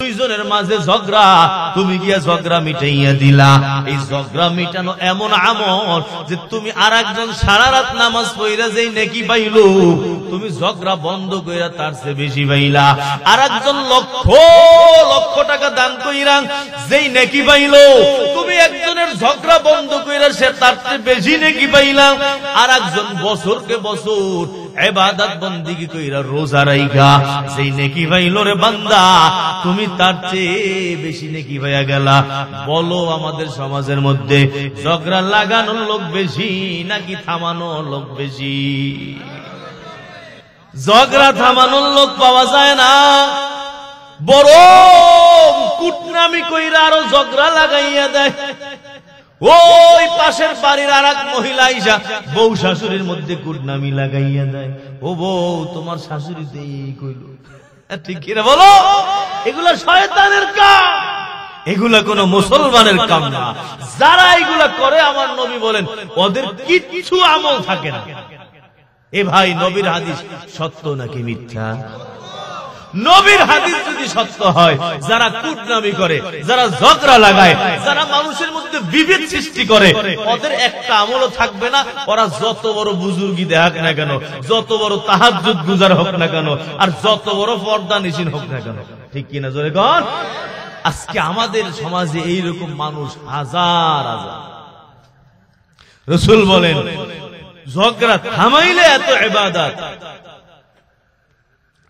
দুইজনের মাঝে ঝগড়া, তুমি গিয়া ঝগড়া মিটাইয়া দিলা। এই ঝগড়া মিটানো এমন আমল যে তুমি আর একজন সারা রাত নামাজ পড়া যেই নেকি পাইলো, তুমি ঝগড়া বন্ধ কইরা তার চেয়ে বেশি পাইলা। আর একজন লক্ষ লক্ষ টাকা দান কইরা যেই নেকি পাইলো, তুমি একজনের ঝগড়া বন্ধ কইরা সে তার চেয়ে বেশি নেকি পাইলা। আর একজন বছরকে বছর ইবাদত বন্দেগী কইরা রোজা রাইখা যেই নেকি পাইলো রে বান্দা, তুমি তার চেয়ে বেশি নেকি পাইয়া গেলা। বলো আমাদের সমাজের মধ্যে ঝগড়া লাগানোর লোক বেশি নাকি থামানোর লোক বেশি? ঝগড়া থামানোর লোক পাওয়া যায় না, বড় কুটনামি কইরা আরো ঝগড়া লাগাইয়া দেয়। ওই পাশের বাড়ির আর এক মহিলা আইসা বউ শাশুড়ির মধ্যে কুটনামি লাগাইয়া দেয়। ও বউ, তোমার শাশুড়ি তো এই কইল, ঠিক কিনা বলো? এগুলা শয়তানের কাম, এগুলা কোন মুসলমানের কাম না। যারা এগুলা করে আমার নবী বলেন ওদের কিচ্ছু আমল থাকে না। এ ভাই, নবীর হাদিস সত্য নাকি মিথ্যা? নবীর হাদিস যদি সত্য হয়, যারা কুটনামি করে, যারা ঝগড়া লাগায়, যারা মানুষের মধ্যে বিভেদ সৃষ্টি করে, ওদের একটা আমলও থাকবে না। ওরা যত বড় বুজুর্গি দেখাক না কেন, যত বড় তাহাজ্জুদ গুজার হোক না কেন, আর যত বড় পর্দা নিশিন হোক না কেন, ঠিক কিনা জোরে কন? আজকে আমাদের সমাজে এইরকম মানুষ হাজার হাজার। রাসূল বলেন ঝগড়া থামাইলে এত ইবাদত,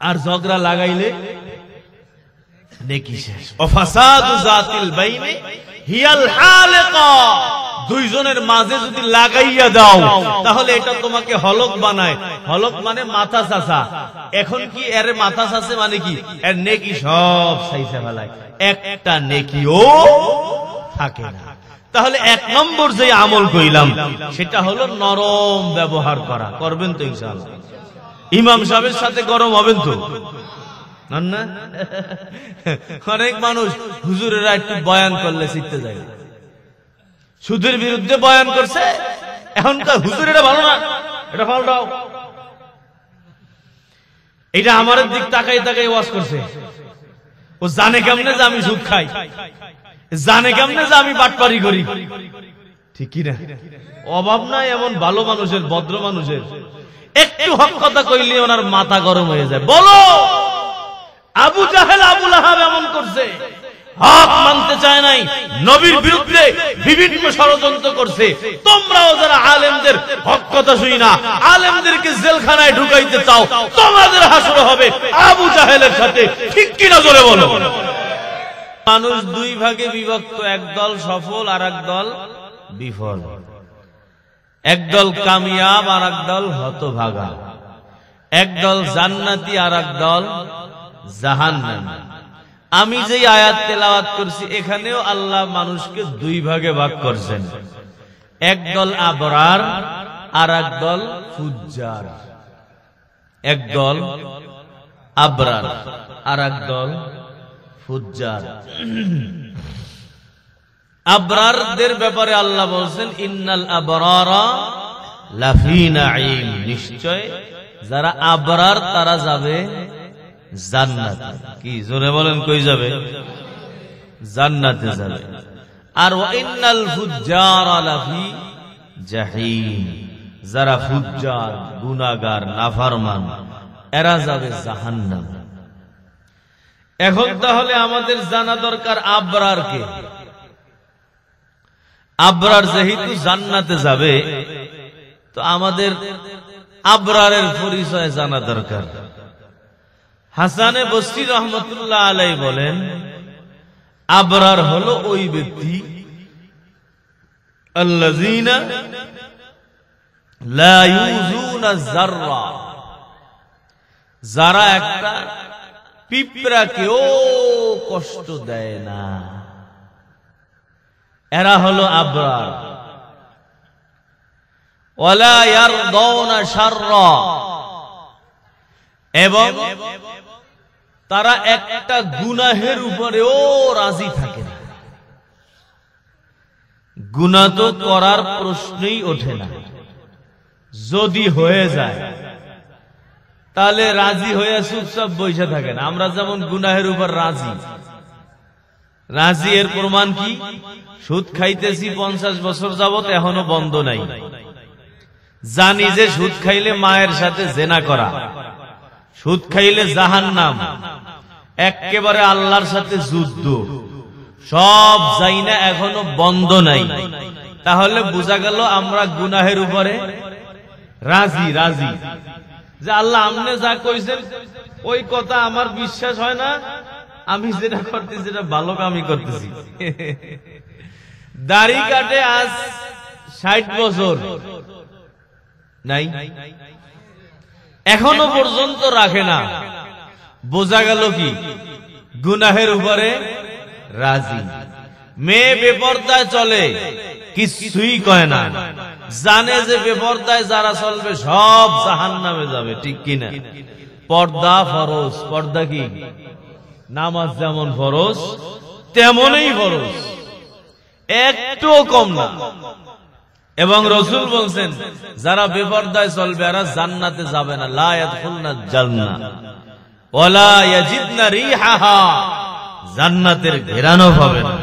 আর ঝগড়া লাগাইলে নেকি শেষ। ওয়াফাসাদু যাতিল বাইনি হিয়াল হালিকা, দুইজনের মাঝে যদি লাগাইয়া দাও তাহলে এটা তোমাকে হলক বানায়। হলক মানে মাথা চাচা। এখন কি এর মাথা চাচে মানে কি? এর নেকি সব চাইছে ফেলায়, একটা নেকিও থাকে না। তাহলে এক নম্বর যে আমল কইলাম সেটা হলো নরম ব্যবহার করা। করবেন তো ইনশাআল্লাহ? ইমাম সাহেবের সাথে গরম হবেন তো না? অনেক মানুষ হুজুরেরা একটু বয়ান করলে শিখতে যায়, সুদের বিরুদ্ধে বয়ান করছে, এখনকার হুজুরেরা ভালো না, এটা পাল্টাও। এটা আমার দিক তাকাই তাকাই ওয়াজ করছে। ও জানে কেমনে যে আমি সুদ খাই, জানে কেমনে যে আমি বাটপারি করি, ঠিক কি না? অভাব নাই এমন ভালো মানুষের, ভদ্র মানুষের। একটু হক কথা কইলে ওনার মাথা গরম হয়ে যায়। বলো, আবু জাহেল আবু লাহাব এমন করছে, হক মানতে চায় নাই, নবীর বিরুদ্ধে বিভিন্ন ষড়যন্ত্র করছে। তোমরাও যারা আলেমদের হক কথা শুনি না, আলেমদেরকে জেলখানায় ঢুকাইতে চাও, তোমাদের হাসর হবে আবু জাহেলের সাথে, ঠিক কিনা জোরে বলো? মানুষ দুই ভাগে বিভক্ত, একদল সফল আর একদল বিফল, একদল কামিয়াব আর একদল হতভাগা, একদল জান্নাতি আর একদল জাহান্নামী। আমি যে আয়াত তেলাওয়াত করছি এখানেও আল্লাহ মানুষকে দুই ভাগে ভাগ করছেন, একদল আবরার আর একদল ফুজ্জার। একদল আবরার আর একদল ফুজ্জার। আবরারদের ব্যাপারে আল্লাহ বলছেন ইন্নাল আবরারা লাফি নাঈম, নিশ্চয় যারা আবরার তারা যাবে জান্নাতে। কি জোরে বলেন, কই যাবে? জান্নাতে যাবে। আর ওয়া ইন্নাল ফুজ্জারা লাফি জাহিম, যারা ফুজ্জার, গুনাহগার, নাফরমান, এরা যাবে জাহান্নাম। এখন তাহলে আমাদের জানা দরকার আবরার কে। আবরার যেহেতু জান্নাতে যাবে, তো আমাদের আবরারের পরিচয় জানা দরকার। হাসানে বসরি রহমতুল্লাহ আলাইহি বলেন আবরার হলো ওই ব্যক্তি আল্লাযীনা লা ইউযুনা যাররা, যারা একটা পিঁপড়াকেও কষ্ট দেয় না, এরা হলো আবরার। ওয়ালা ইয়ারদাউনা শাররা, এবং তারা একটা গুনাহের উপরেও রাজি থাকে না। গুনাহ তো করার প্রশ্নই ওঠে না, যদি হয়ে যায় তাহলে রাজি হয়ে চুপচাপ বসে থাকে না। আমরা যেমন গুনাহের উপর রাজি, রাজি এর প্রমাণ কি? সুদ খাইতেছি 50 বছর যাবত, এখনো বন্ধ নাই। জানি যে সুদ খাইলে মায়ের সাথে জেনা করা, সুদ খাইলে জাহান্নাম, একেবারে আল্লাহর সাথে যুদ্ধ, সব যাই না, এখনো বন্ধ নাই। তাহলে বোঝা গেল আমরা গুনাহের উপরে রাজি। রাজি যে আল্লাহ আপনি যা কইছেন ওই কথা আমার বিশ্বাস হয় না, আমি যেটা করতেছি সেটা ভালো কামই করতেছি। দাড়ি কাটে আজ 60 বছর, নাই এখনো পর্যন্ত রাখে না। বোঝা গেল কি? গুনাহের উপরে রাজি। মেয়ে বেপরদায় চলে, কিছুই কয় না, জানে যে বেপরদায় যারা চলবে সব জাহান্নামে যাবে, ঠিক কিনা? পর্দা ফরজ। পর্দা কি? নামাজ যেমন ফরজ তেমনই ফরজ, একটুও কম না। এবং রাসূল বলছেন যারা বেপরদায় চলবে এরা জান্নাতে যাবে না, লা ইয়াদখুলনা জান্নাহ ওয়ালা ইয়াজিদনা রিহাহা, জান্নাতের ঘেরানো পাবে না।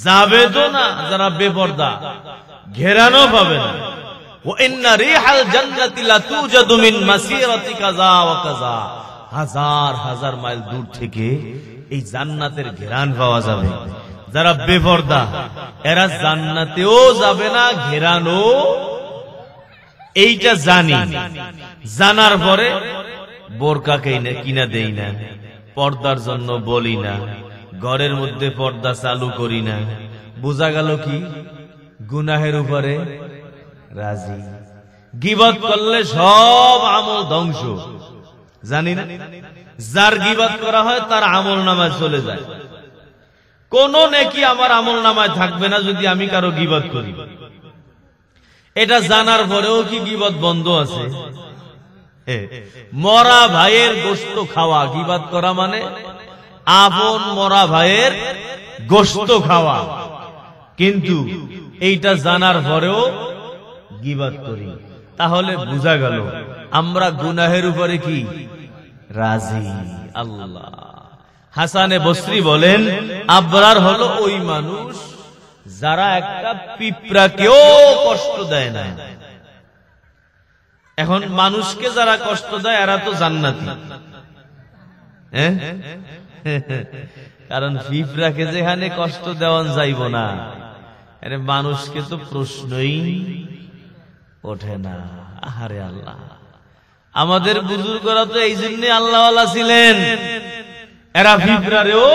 যাবে তো না যারা বেপরদা, ঘেরানো পাবে না। ওয়া ইন্না রিহাল জান্নাতি লা তুজাদু মিন মাসিরাতি কাযা ওয়া কাযা, হাজার হাজার মাইল দূর থেকে এই জান্নাতের ঘেরান পাওয়া যাবে। যারা বেপরদা এরা জান্নাতেও যাবে না, ঘেরানো। এইটা জানি, জানার পরে বোরকা কিনা দেই না, পর্দার জন্য বলি না, ঘরের মধ্যে পর্দা চালু করি না। বোঝা গেল কি? গুনাহের উপরে রাজি। গীবত করলে সব আমল ধ্বংস, জানি না? যার গীবত করা হয় তার আমল নামায় চলে যায়। কোন নেকি আমার আমল নামায় থাকবে না যদি আমি কারো গীবত করি। এটা জানার পরেও কি গীবত বন্ধ আছে? মরা ভাইয়ের গোশত খাওয়া, গীবত করা মানে আপন মরা ভাইয়ের গোশত খাওয়া, কিন্তু এইটা জানার পরেও গীবত করি। তাহলে বোঝা গেল আমরা গুনাহের উপরে কি রাজি। আল্লাহ। হাসানে বসরি বলেন আবরার হলো ওই মানুষ যারা একটা পিঁপড়াকেও কষ্ট দেয় না। এখন মানুষকে যারা কষ্ট দেয় এরা তো জান্নাতি, কারণ পিঁপড়াকে যেখানে কষ্ট দেওয়া যাইব না, আরে মানুষকে তো প্রশ্নই ওঠে না। আরে আল্লাহ, আমাদের বুজুর্গরা তো এই জন্য আল্লাহওয়ালা ছিলেন, এরা পিঁপড়ারেও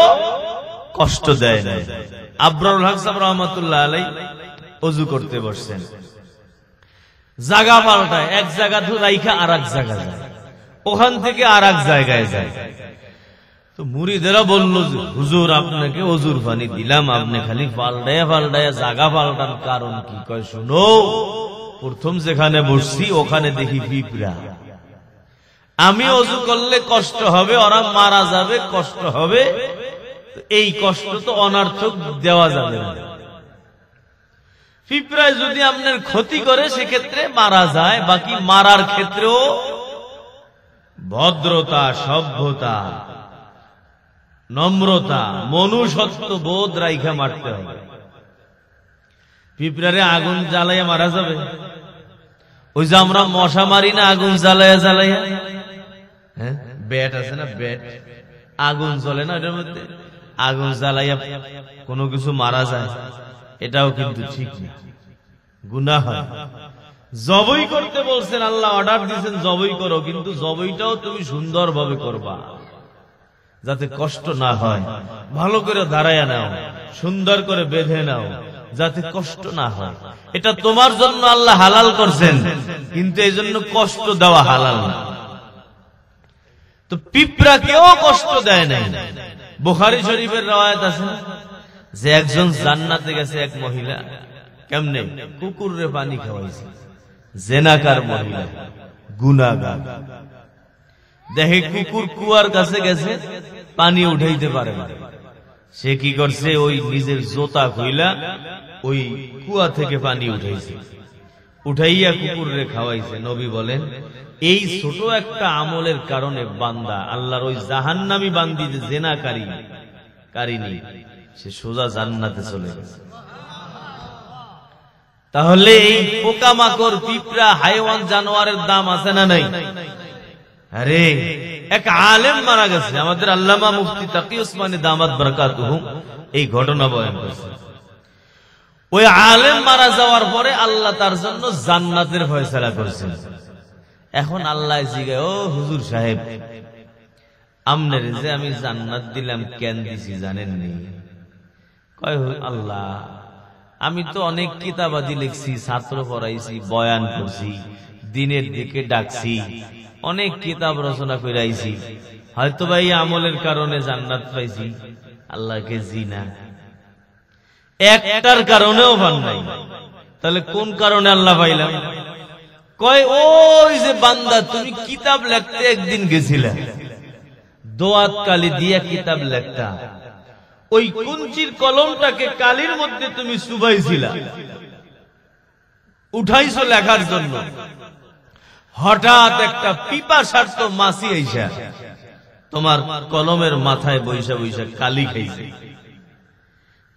কষ্ট দেয় না। আবরারুল হক সাহেব রহমাতুল্লাহ আলাইহি ওযু করতে বসছেন, জায়গা পাল্টায়, এক জায়গা থেকে রাইখা আর এক জায়গা যায়, ওখান থেকে আর এক জায়গায় যায়। তো মুরিদেরা বলল যে হুজুর আপনাকে ওযুর পানি দিলাম, আপনি খালি পাল্টায়া পাল্টায়া জায়গা পাল্টান, কারণ কি? কয় শুনো, প্রথম যেখানে বসছি ওখানে দেখি পিঁপড়া, আমি ওযু করলে কষ্ট হবে, ওরা মারা যাবে, কষ্ট হবে, এই কষ্ট তো অনার্থক দেওয়া যাবে না। পিঁপড়ায় যদি আপনার ক্ষতি করে সেক্ষেত্রে মারা যায়, বাকি মারার ক্ষেত্রেও ভদ্রতা, সভ্যতা, নম্রতা, মনুষ্যত্ব বোধ রাইখা মারতে হবে। পিঁপড়ারে আগুন জ্বালাইয়া মারা যাবে? ওই যে আমরা মশা মারি না আগুন জ্বালাইয়া জ্বালাইয়া, হ্যাঁ, ব্যাট আছে না, ব্যাট, আগুন জ্বলে না, ওটার মধ্যে আগুন জ্বালাইয়া কোনো কিছু মারা যায়, এটাও কিন্তু ঠিক না, গুনাহ হয়। জবই করতে বলছেন, আল্লাহ অর্ডার দিয়েছেন জবই করো, কিন্তু জবইটাও তুমি সুন্দরভাবে করবা, যাতে কষ্ট না হয়। ভালো করে দাঁড়ায়া নাও, সুন্দর করে বেঁধে নাও, যাতে কষ্ট না হয়। এটা তোমার জন্য আল্লাহ হালাল করছেন, কিন্তু এই জন্য কষ্ট দেওয়া হালাল না। তো পিঁপড়াকেও কষ্ট দেয় নাই। বুখারী শরীফের রওয়ায়াত আছে যে একজন জান্নাতে গেছে, এক মহিলা, কেমনে? কুকুররে পানি খাওয়াইছে, জেনাকার মহিলা, গুনাহগার। দেখে কুকুর কুয়ার কাছে গেছে, পানি উঠাইতে পারে না, সে কি করছে? ওই নিজের জোতা খুইলা ওই কুয়া থেকে পানি উঠাইছে, উঠাইয়া কুকুররে খাওয়াইছে। নবী বলেন এই ছোট একটা আমলের কারণে বান্দা আল্লাহর ওই জাহান্নামী বান্দি যে জেনাকারী, কারিনি, সে সোজা জান্নাতে চলে গেছে। তাহলে এই পোকামাকড়, পিঁপড়া, হাইওয়ান, জানোয়ারের দাম আছে না নাই? আরে এক আলেম মারা গেছে, আমাদের আল্লামা মুফতি তাকি উসমানী দামাত বরকাতুহু এই ঘটনা বয়ান করেছে। ওই আলেম মারা যাওয়ার পরে আল্লাহ তার জন্য জান্নাতের ফয়সালা করেছেন। এখন আল্লাহ জিজ্ঞাসা, ও হুজুর সাহেব, আমনের যে আমি জান্নাত দিলাম কেন দিছি জানেননি? কয় আল্লাহ, আমি তো অনেক কিতাবাদি লিখছি, ছাত্র পড়াইছি, বয়ান করছি, দিনের দিকে ডাকছি, অনেক কিতাব রচনা করাইছি, হয়তো ভাই আমলের কারণে জান্নাত পাইছি। আল্লাহকে জিনা একটার কারণেও পান নাই, তাহলে কোন কারণে আল্লাহ পাইলাম? কয় ওই যে বান্দা, তুমি কিতাব লিখতে একদিন গেছিলে, দোয়াত কালি দিয়া কিতাব লেখতা, ওই কুঞ্চির কলমটাকে কালির মধ্যে তুমি চুবাইছিলা, উঠাইছো লেখার জন্য, হঠাৎ একটা পিপাসার্থ মাছি আইসা তোমার কলমের মাথায় বৈশা বৈশা কালি খাইছে।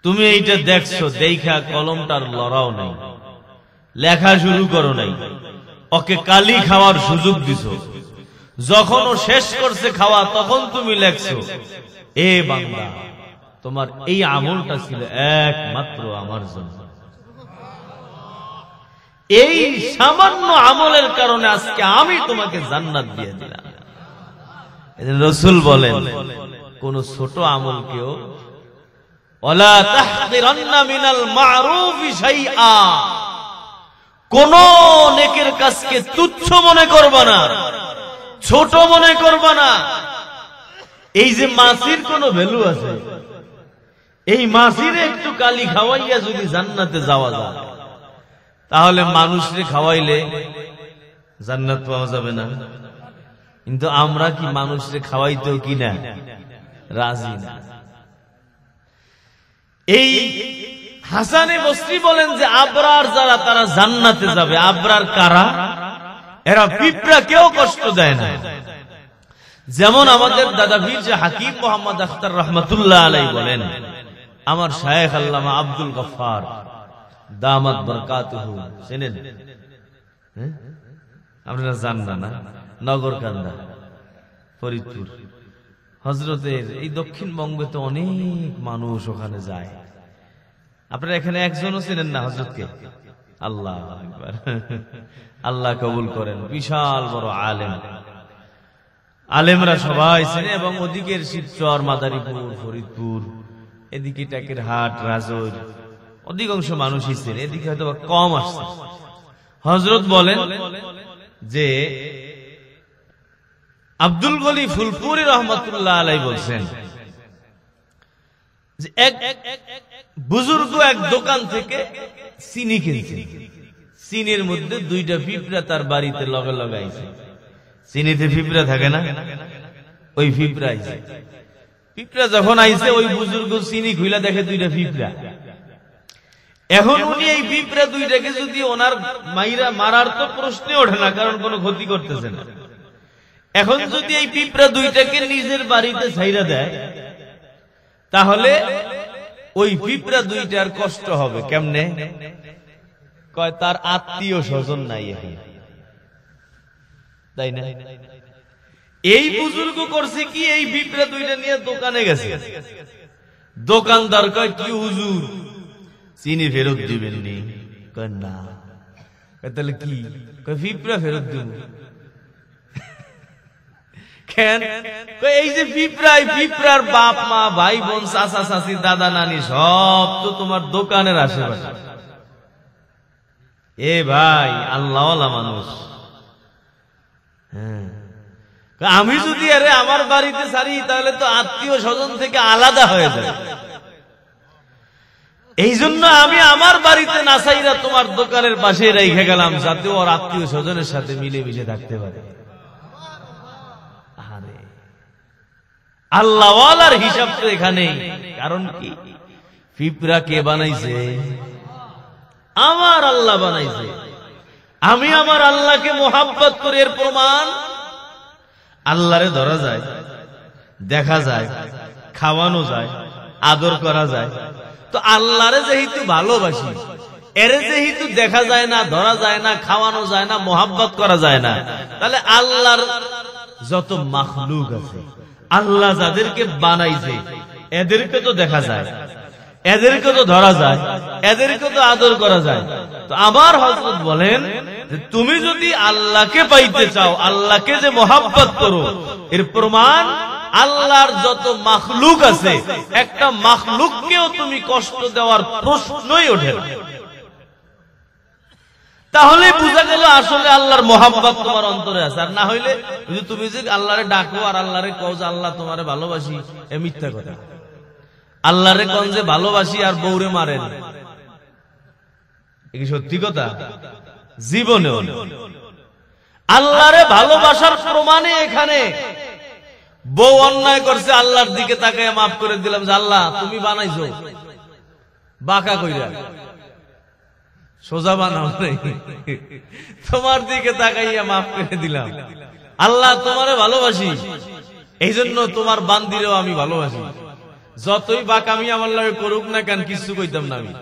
তুমি এইটা দেখছো, দেখা কলমটার লড়াও নাই, লেখা শুরু করো নাই, ওকে কালি খাওয়ার সুযোগ দিছো। যখন ও শেষ করছে খাওয়া, তখন তুমি লেখছো, এ বান্দা, তোমার এই আমলটা ছিল একমাত্র আমার জন্য। এই সামান্য আমলের কারণে আজকে আমি তোমাকে জান্নাত দিয়ে দিলাম। রাসূল বলেন, কোন ছোট আমলকেও ওয়ালা তাহকিরান্না মিনাল মা'রুফি শাইআ, কোন নেকের কাজকে তুচ্ছ মনে করবা না, ছোট মনে করবা না। এই যে মাছির কোন ভ্যালু আছে, এই মাছির একটু কালি খাওয়াইয়া যদি জান্নাতে যাওয়া যায়, তাহলে মানুষকে খাওয়াইলে জান্নাত পাওয়া যাবে না? কিন্তু আমরা কি মানুষকে খাওয়াইতেও কিনা রাজি না। এই হাসানে বসরি বলেন যে আবরার যারা, তারা জান্নাতে যাবে। আবরার কারা? এরা পিঁপড়া কেউ কষ্ট দেয় না। যেমন আমাদের দাদা পীর যে হাকিম মোহাম্মদ আখতার রহমাতুল্লাহ আলাইহি বলেন, আমার শায়েখ আল্লামা আব্দুল গফফার দামাত বরকাতুহু চেনেন? আপনারা জানেন না? নগরকান্দা, ফরিদপুর, হযরতের এই দক্ষিণবঙ্গে তো অনেক মানুষ ওখানে যায়। আপনারা এখানে একজনও চেনেন না হযরতকে? আল্লাহু আকবার, আল্লাহ কবুল করেন। বিশাল বড় আলেম, আলেমরা সবাই চেনে। এবং ওদিকের শিবচর, মাদারীপুর, ফরিদপুর, এদিকে টাকের হাট, রাজৈর অধিকাংশ মানুষই চেনে, এদিকে হয়তো কম আসছে। হযরত বলেন যে আব্দুল গনি ফুলপুরি রহমাতুল্লাহ আলাইহি বলছেন যে এক বুজুর্গ এক দোকান থেকে চিনি কিনছে, চিনির মধ্যে দুইটা পিঁপড়া তার বাড়িতে লগে লাগাইছে। চিনিতে পিঁপড়া থাকে না, ওই পিঁপড়া আইছে। পিঁপড়া যখন আইছে, ওই বুজুর্গ চিনি খুইলা দেখে দুইটা পিঁপড়া। এখন উনি এই পিঁপড়া দুইটাকে যদি ওনার মারার তো প্রশ্নে ওঠে না, কারণ কোনো ক্ষতি করতেছে না। এখন যদি এই পিঁপড়া দুইটাকে নিজের বাড়িতে ছাইরা দেয়, তাহলে ওই পিঁপড়া দুইটার কষ্ট হবে কেমনে? কয় তার আত্মীয় স্বজন নাই এখন, তাই না? এই বুজুর্গ করছে কি, এই পিঁপড়া দুইটা নিয়ে দোকানে গেছে। দোকানদার কয়, কি হুজুর, চিনি ফেরত দিবেন নি? কয় না। তাহলে কি? কয় পিঁপড়া ফেরত দিব। কেন? এই যে পিঁপড়া, পিঁপড়ার বাপ মা, ভাই বোন, চাচা চাচি, দাদা নানি সব তো তোমার দোকানের আশেপাশে। এ ভাই, আল্লাহওয়ালা মানুষ। হ্যাঁ, আমি যদি আরে আমার বাড়িতে ছাড়ি, তাহলে তো আত্মীয় স্বজন থেকে আলাদা হয়ে যায়। এই জন্য আমি আমার বাড়িতে না চাইরা তোমার দোকানের পাশে রেখে গেলাম, যাতে ওর আত্মীয় স্বজনের সাথে মিলেমিশে থাকতে পারে। আল্লাহওয়ালার হিসাব তো এখানে। কারণ কি? পিঁপড়া কে বানাইছে? আমার আল্লাহ বানাইছে। আমি আমার আল্লাহকে মোহাব্বত করি, এর প্রমাণ আল্লাহরে ধরা যায়, দেখা যায়, খাওয়ানো যায়, আদর করা যায়। তো আল্লাহরে যেহেতু ভালোবাসি, এরে যেহেতু দেখা যায় না, ধরা যায় না, খাওয়ানো যায় না, মোহাব্বত করা যায় না, তাহলে আল্লাহর যত মাখলুক আছে, আল্লাহ যাদেরকে বানাইছে এদেরকে তো দেখা যায়, এদেরকে তো ধরা যায়, এদেরকে তো আদর করা যায়। তো আবার হযরত বলেন যে তুমি যদি আল্লাহকে পাইতে চাও, আল্লাহকে যে মোহাব্বত করো, এর প্রমাণ আল্লাহর যত মাখলুক আছে, একটা মাখলুককেও তুমি কষ্ট দেওয়ার প্রশ্নই ওঠে না। তাহলে বোঝা গেল আসলে আল্লাহর মোহাব্বত তোমার অন্তরে আছে। আর না হইলে তুমি যে আল্লাহরে ডাকো আর আল্লাহরে কও যে আল্লাহ তোমারে ভালোবাসি, এ মিথ্যা কথা। আল্লাহরে কোন যে ভালোবাসি আর বউরে মারেন, এ কি সত্যি কথা? জীবনেও আল্লাহরে ভালোবাসার প্রমাণে এখানে বউ অন্যায় করছে, আল্লাহর দিকে তাকায় মাফ করে দিলাম যে আল্লাহ তুমি বানাইছো, বাঁকা কইরা সোজা বানাও নাই, তোমার দিকে তাকাইয়া মাফ করে দিলাম। আল্লাহ তোমারে ভালোবাসি, এই জন্য তোমার বান্দিরেও আমি ভালোবাসি। যতই বাকামি আমার লাগে করুক না কেন, কিছু কইতাম না আমি।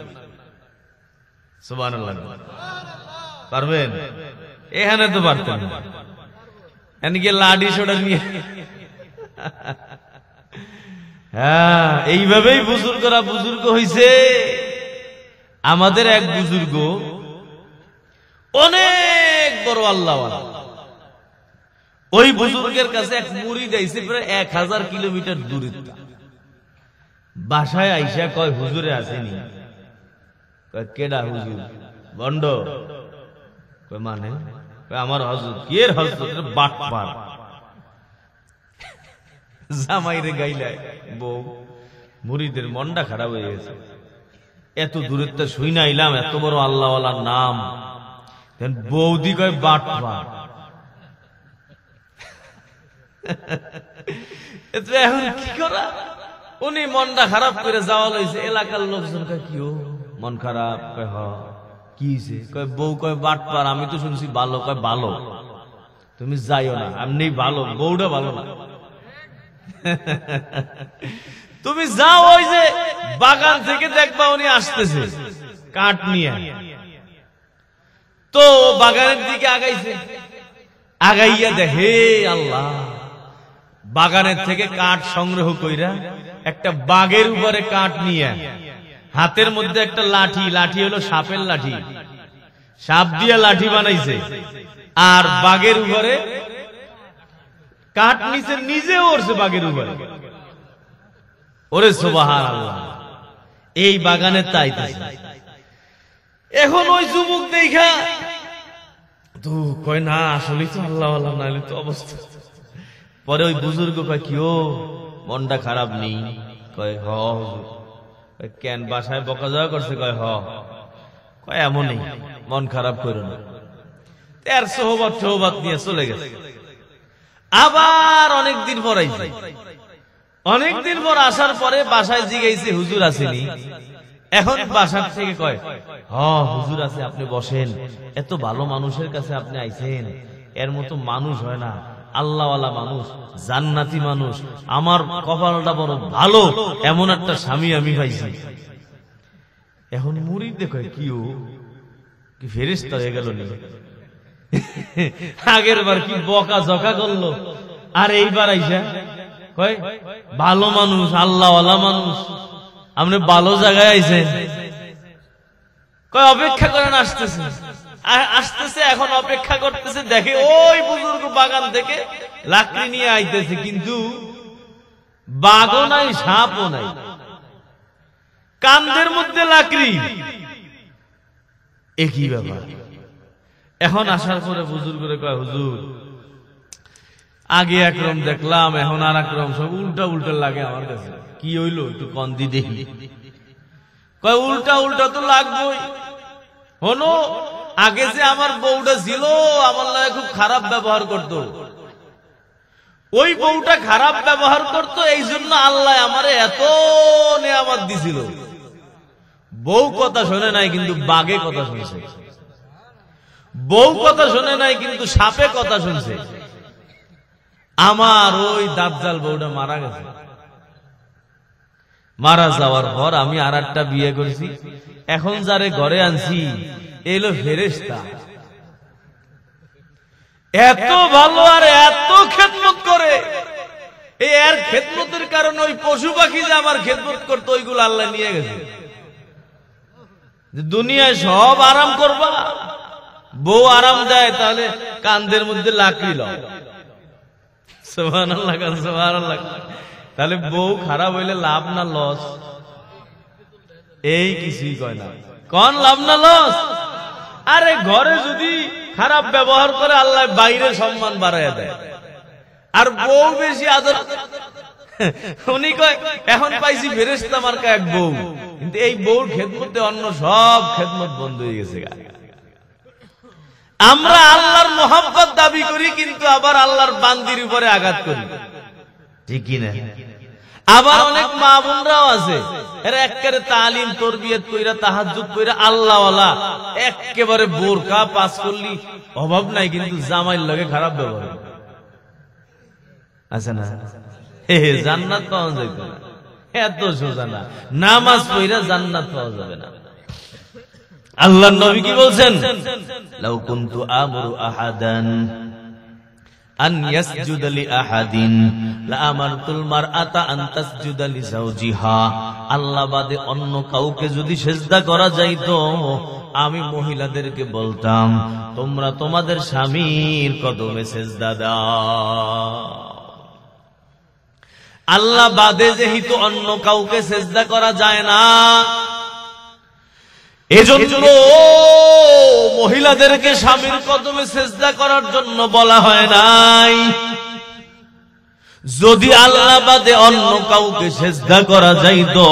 সুবহানাল্লাহ। পারবেন? এখানে তো পারতেন না, এদিকে লাডি সোডা নিয়ে। হ্যাঁ, এইভাবেই বুজুর্গরা বুজুর্গ হইছে। আমাদের এক বুজুর্গ অনেক বড় আল্লাহওয়ালা, ওই বুজুর্গের কাছে এক মুরিদ আইছে প্রায় 1000 কিলোমিটার দূরে। বাসায় আইসা কয় হুজুরে আসেনি। কয় কেডা হুজুর? বন্ড। কয় মানে? কয় আমার হযরত। কে হযরত? বাটপার। জামাইরে গাইলায় বউ। মুরিদের মনটা খারাপ হয়ে গেছে, এত দূরের তো শুই না আইলাম, এত বড় আল্লাহওয়ালার নাম, বৌদি কয় বাটপার। এখন কি করা? উনি মনটা খারাপ করে যাওয়া লইছে। এলাকার লোকজন কয় কি ও মন খারাপ? কয় হ। কি হইছে? কয় বউ কয় বাটপার। আমি তো শুনছি ভালো। কয় ভালো, তুমি যাইও না, এমনি ভালো, বউটা ভালো না। তুমি যাও, ওই যে বাগান থেকে দেখবা উনি আসতেছে কাঠ নিয়ে। তো বাগানের দিকে আগাইছে, আগাইয়া দেখে আল্লাহ, বাগানের থেকে কাঠ সংগ্রহ কইরা একটা বাঘের উপরে কাঠ নিয়ে, হাতের মধ্যে একটা লাঠি, লাঠি হলো সাপের লাঠি, সাপ দিয়ে লাঠি বানাইছে, আর বাঘের উপরে কাঠ নিচে নিজে ওরছে বাঘের উপরে। ওরে সুবহানাল্লাহ, এই বাগানে তাইতেছে। এখন ওই যুবক দেখা তো কয় না, আসলেই তো আল্লাহওয়ালা, নাইলে তো অবস্থা। পরে ওই বুজুর্গ কয় কি ও মনটা খারাপ নেই? কয় হ। কেন বাসায় বকা যাওয়া করছে? কয় হ। কয় এমনই, মন খারাপ করো না। এর সোহবত নিয়ে চলে গেছে। আবার অনেকদিন পর আইছে। অনেকদিন পর আসার পরে বাসায় জিগাইছে হুজুর আসেনি। এখন বাসার থেকে কয় হ হুজুর আছে, আপনি বসেন, এত ভালো মানুষের কাছে আপনি আইছেন, এর মতো মানুষ হয় না, আল্লাহওয়ালা মানুষ, জান্নাতি মানুষ, আমার কপালটা বড় ভালো, এমন একটা স্বামী আমি পাইছি। এখন মুরিদ দেখো কি ও কি ফেরেশতা হয়ে গেল নি? আগের বার কি বকা জকা করলো, আর এইবার আইসা কয় ভালো মানুষ, আল্লাহওয়ালা মানুষ, আপনি ভালো জায়গায় আইছেন। কয় অপেক্ষা করেন, আসতেছে আসতেছে। এখন অপেক্ষা করতেছে, দেখে ওই বুজুর্গ বাগান থেকে লাকড়ি নিয়ে আইতেছে, কিন্তু বাঘও নাই, সাপও নাই, কান্দের মধ্যে লাকড়ি। একই ব্যাপার। এখন আসার পরে বুজুর্গরে কয় হুজুর আগে একরকম দেখলাম, এখন আর একরকম, সব উল্টা উল্টা লাগে আমার কাছে, কি হইলো একটু কন্দি দেখি। কয় উল্টা উল্টা তো লাগবেই। হনো আগে যে আমার বউটা ছিল আমার লাগে খুব খারাপ ব্যবহার করত, ওই বউটা খারাপ ব্যবহার করত, এই জন্য আল্লাহ আমারে এত নেয়ামত দিছিল। বউ কথা শোনে নাই, কিন্তু বাঘে কথা শুনছে। বউ কথা শোনে নাই, কিন্তু সাপে কথা শুনছে। আমার ওই দাজ্জাল বউটা মারা গেছে। মারা যাওয়ার পর আমি আর একটা বিয়ে করেছি, এখন যারে ঘরে আনছি এলো ফেরেশতা, এত ভালো আর এত খেদমত করে। এর খেদমতের কারণে ওই পশু পাখি যে আমার খেদমত করতো ওইগুলো আল্লাহ নিয়ে গেছে। দুনিয়ায় সব আরাম করবা, বউ আরাম দেয়, তাহলে কান্দের মধ্যে লাকড়ি লাও। সুবহানাল্লাহ, সুবহানাল্লাহ। তাহলে বউ খারাপ হইলে লাভ না লস? এই কিছুই কয় না, কোন লাভ না লস? আরে ঘরে যদি খারাপ ব্যবহার করে আল্লাহ বাইরে সম্মান বাড়াইয়া দেয়, আর বউ বেশি আদর। উনি কয় এখন পাইছি ফেরেশতা মার্কা এক বউ, কিন্তু এই বউর খেদমতে অন্য সব খেদমত বন্ধ হয়ে গেছে। আমরা আল্লাহর মোহাব্বত দাবি করি, কিন্তু আবার আল্লাহর বান্দির উপরে আঘাত করি, ঠিক কিনা? আবার অনেক মা বোনরাও আছে, এরা একেবারে তালিম তরবিয়ত কইরা তাহাজ্জুদ কইরা আল্লাহওয়ালা, একেবারে বোরকা পাস করলি অভাব নাই, কিন্তু জামাইর লগে খারাপ ব্যবহার আছে না? জান্নাত পাওয়া যাইত না, এত সোজা না। নামাজ পড়া জান্নাত পাওয়া যাবে না। আল্লাহর নবী কি বলছেন? লাউ কুনতু আমরু আহাদান আন ইয়াসজুদা লি আহাদিন লা আমারতুল মারআতা আন তাসজুদা লি যাওজিহা। আল্লাহ বাদে অন্য কাউকে যদি সিজদা করা যাইতো, আমি মহিলাদেরকে বলতাম তোমরা তোমাদের স্বামীর কদমে সিজদা দাও। আল্লাহ বাদে যেহেতু অন্য কাউকে সিজদা করা যায় না, এজন্য মহিলাদেরকে স্বামীর কদমে সিজদা করার জন্য বলা হয় নাই। যদি আল্লাহ বাদে অন্য কাউকে সিজদা করা যাইতো,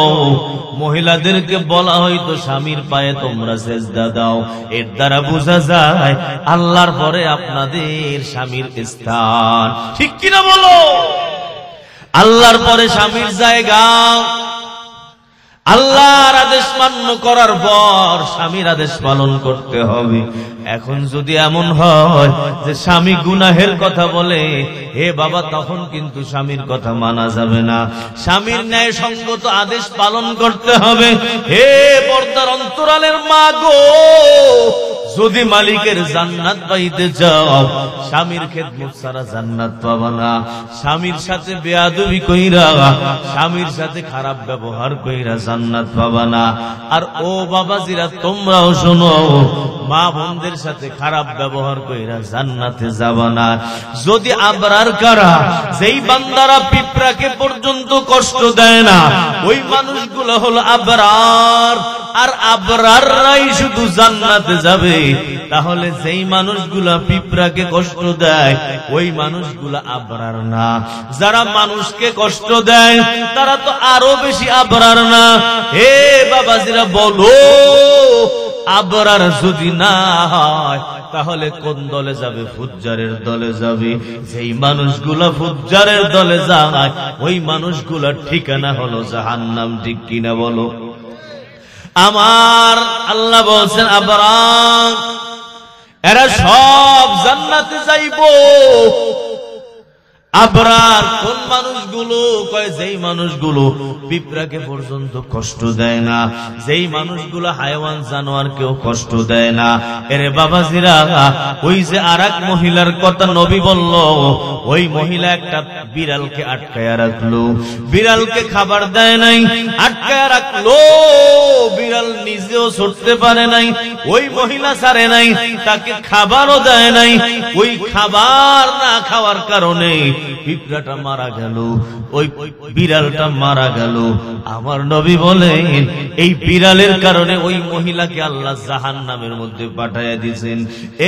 মহিলাদেরকে বলা হইতো স্বামীর পায়ে তোমরা সিজদা দাও। এর দ্বারা বোঝা যায় আল্লাহর পরে আপনাদের স্বামীর স্থান, ঠিক কিনা বলো? আল্লাহর পরে স্বামীর জায়গা। আল্লাহর আদেশ মান্য করার পর স্বামীর আদেশ পালন করতে হবে। এখন যদি এমন হয় যে স্বামী গুনাহের কথা বলে, হে বাবা, তখন কিন্তু স্বামীর কথা মানা যাবে না। স্বামীর ন্যায় সঙ্গত আদেশ পালন করতে হবে। হে পর্দার অন্তরালের মা গো, যদি মালিকের জান্নাত পাইতে চাও, স্বামীর খেদমত ছাড়া জান্নাত পাবা না। স্বামীর সাথে বেয়াদবি কইরা, স্বামীর সাথে খারাপ ব্যবহার কইরা জান্নাত পাবা না। আর ও বাবাজিরা, তোমরাও শোনো, মা বোনদের সাথে খারাপ ব্যবহার কইরা জান্নাতে যাবা না। যদি আবরার কারা, যেই বান্দারা পিঁপড়াকে পর্যন্ত কষ্ট দেয় না, ওই মানুষগুলো হলো আবরার। আর আবরাররাই শুধু জান্নাতে যাবে। তাহলে যেই মানুষগুলা পিঁপড়াকে কষ্ট দেয়, ওই মানুষগুলা আবরার না। যারা মানুষকে কষ্ট দেয়, তারা তো আরো বেশি আবরার না। হে বাবাজিরা, বলো আবরার যদি না হয়, তাহলে কোন দলে যাবে? ফুজ্জারের দলে যাবে। যেই মানুষগুলা ফুজ্জারের দলে যায়, ওই মানুষগুলার ঠিকানা হলো জাহান্নাম, ঠিক কিনা বলো? আমার আল্লাহ বলছেন আবরার এরা সব জান্নাতে যাইবো। আবরার কোন মানুষগুলো? কয় যেই মানুষগুলো পিঁপড়াকে পর্যন্ত কষ্ট দেয় না, যেই মানুষগুলো হায়াওয়ান জানোয়ারকেও কষ্ট দেয় না। এরে বাবাজিরা, ওই যে আরেক মহিলার কথা নবী বলল, ওই মহিলা একটা বিড়ালকে আটকায়া রাখলো, বিড়ালকে খাবার দেয় নাই, আটকায়া রাখলো। বিড়াল নিজেও ছুটতে পারে নাই, ওই মহিলা ছাড়ে নাই, তাকে খাবারও দেয় নাই। ওই খাবার না খাওয়ার কারণে পিঁপড়াটা মারা গেল, ওই বিড়ালটা মারা গেল। আমার নবী বলেন, এই বিড়ালের কারণে ওই মহিলাকে আল্লাহ জাহান্নামের মধ্যে পাঠাইয়া দিয়েছেন।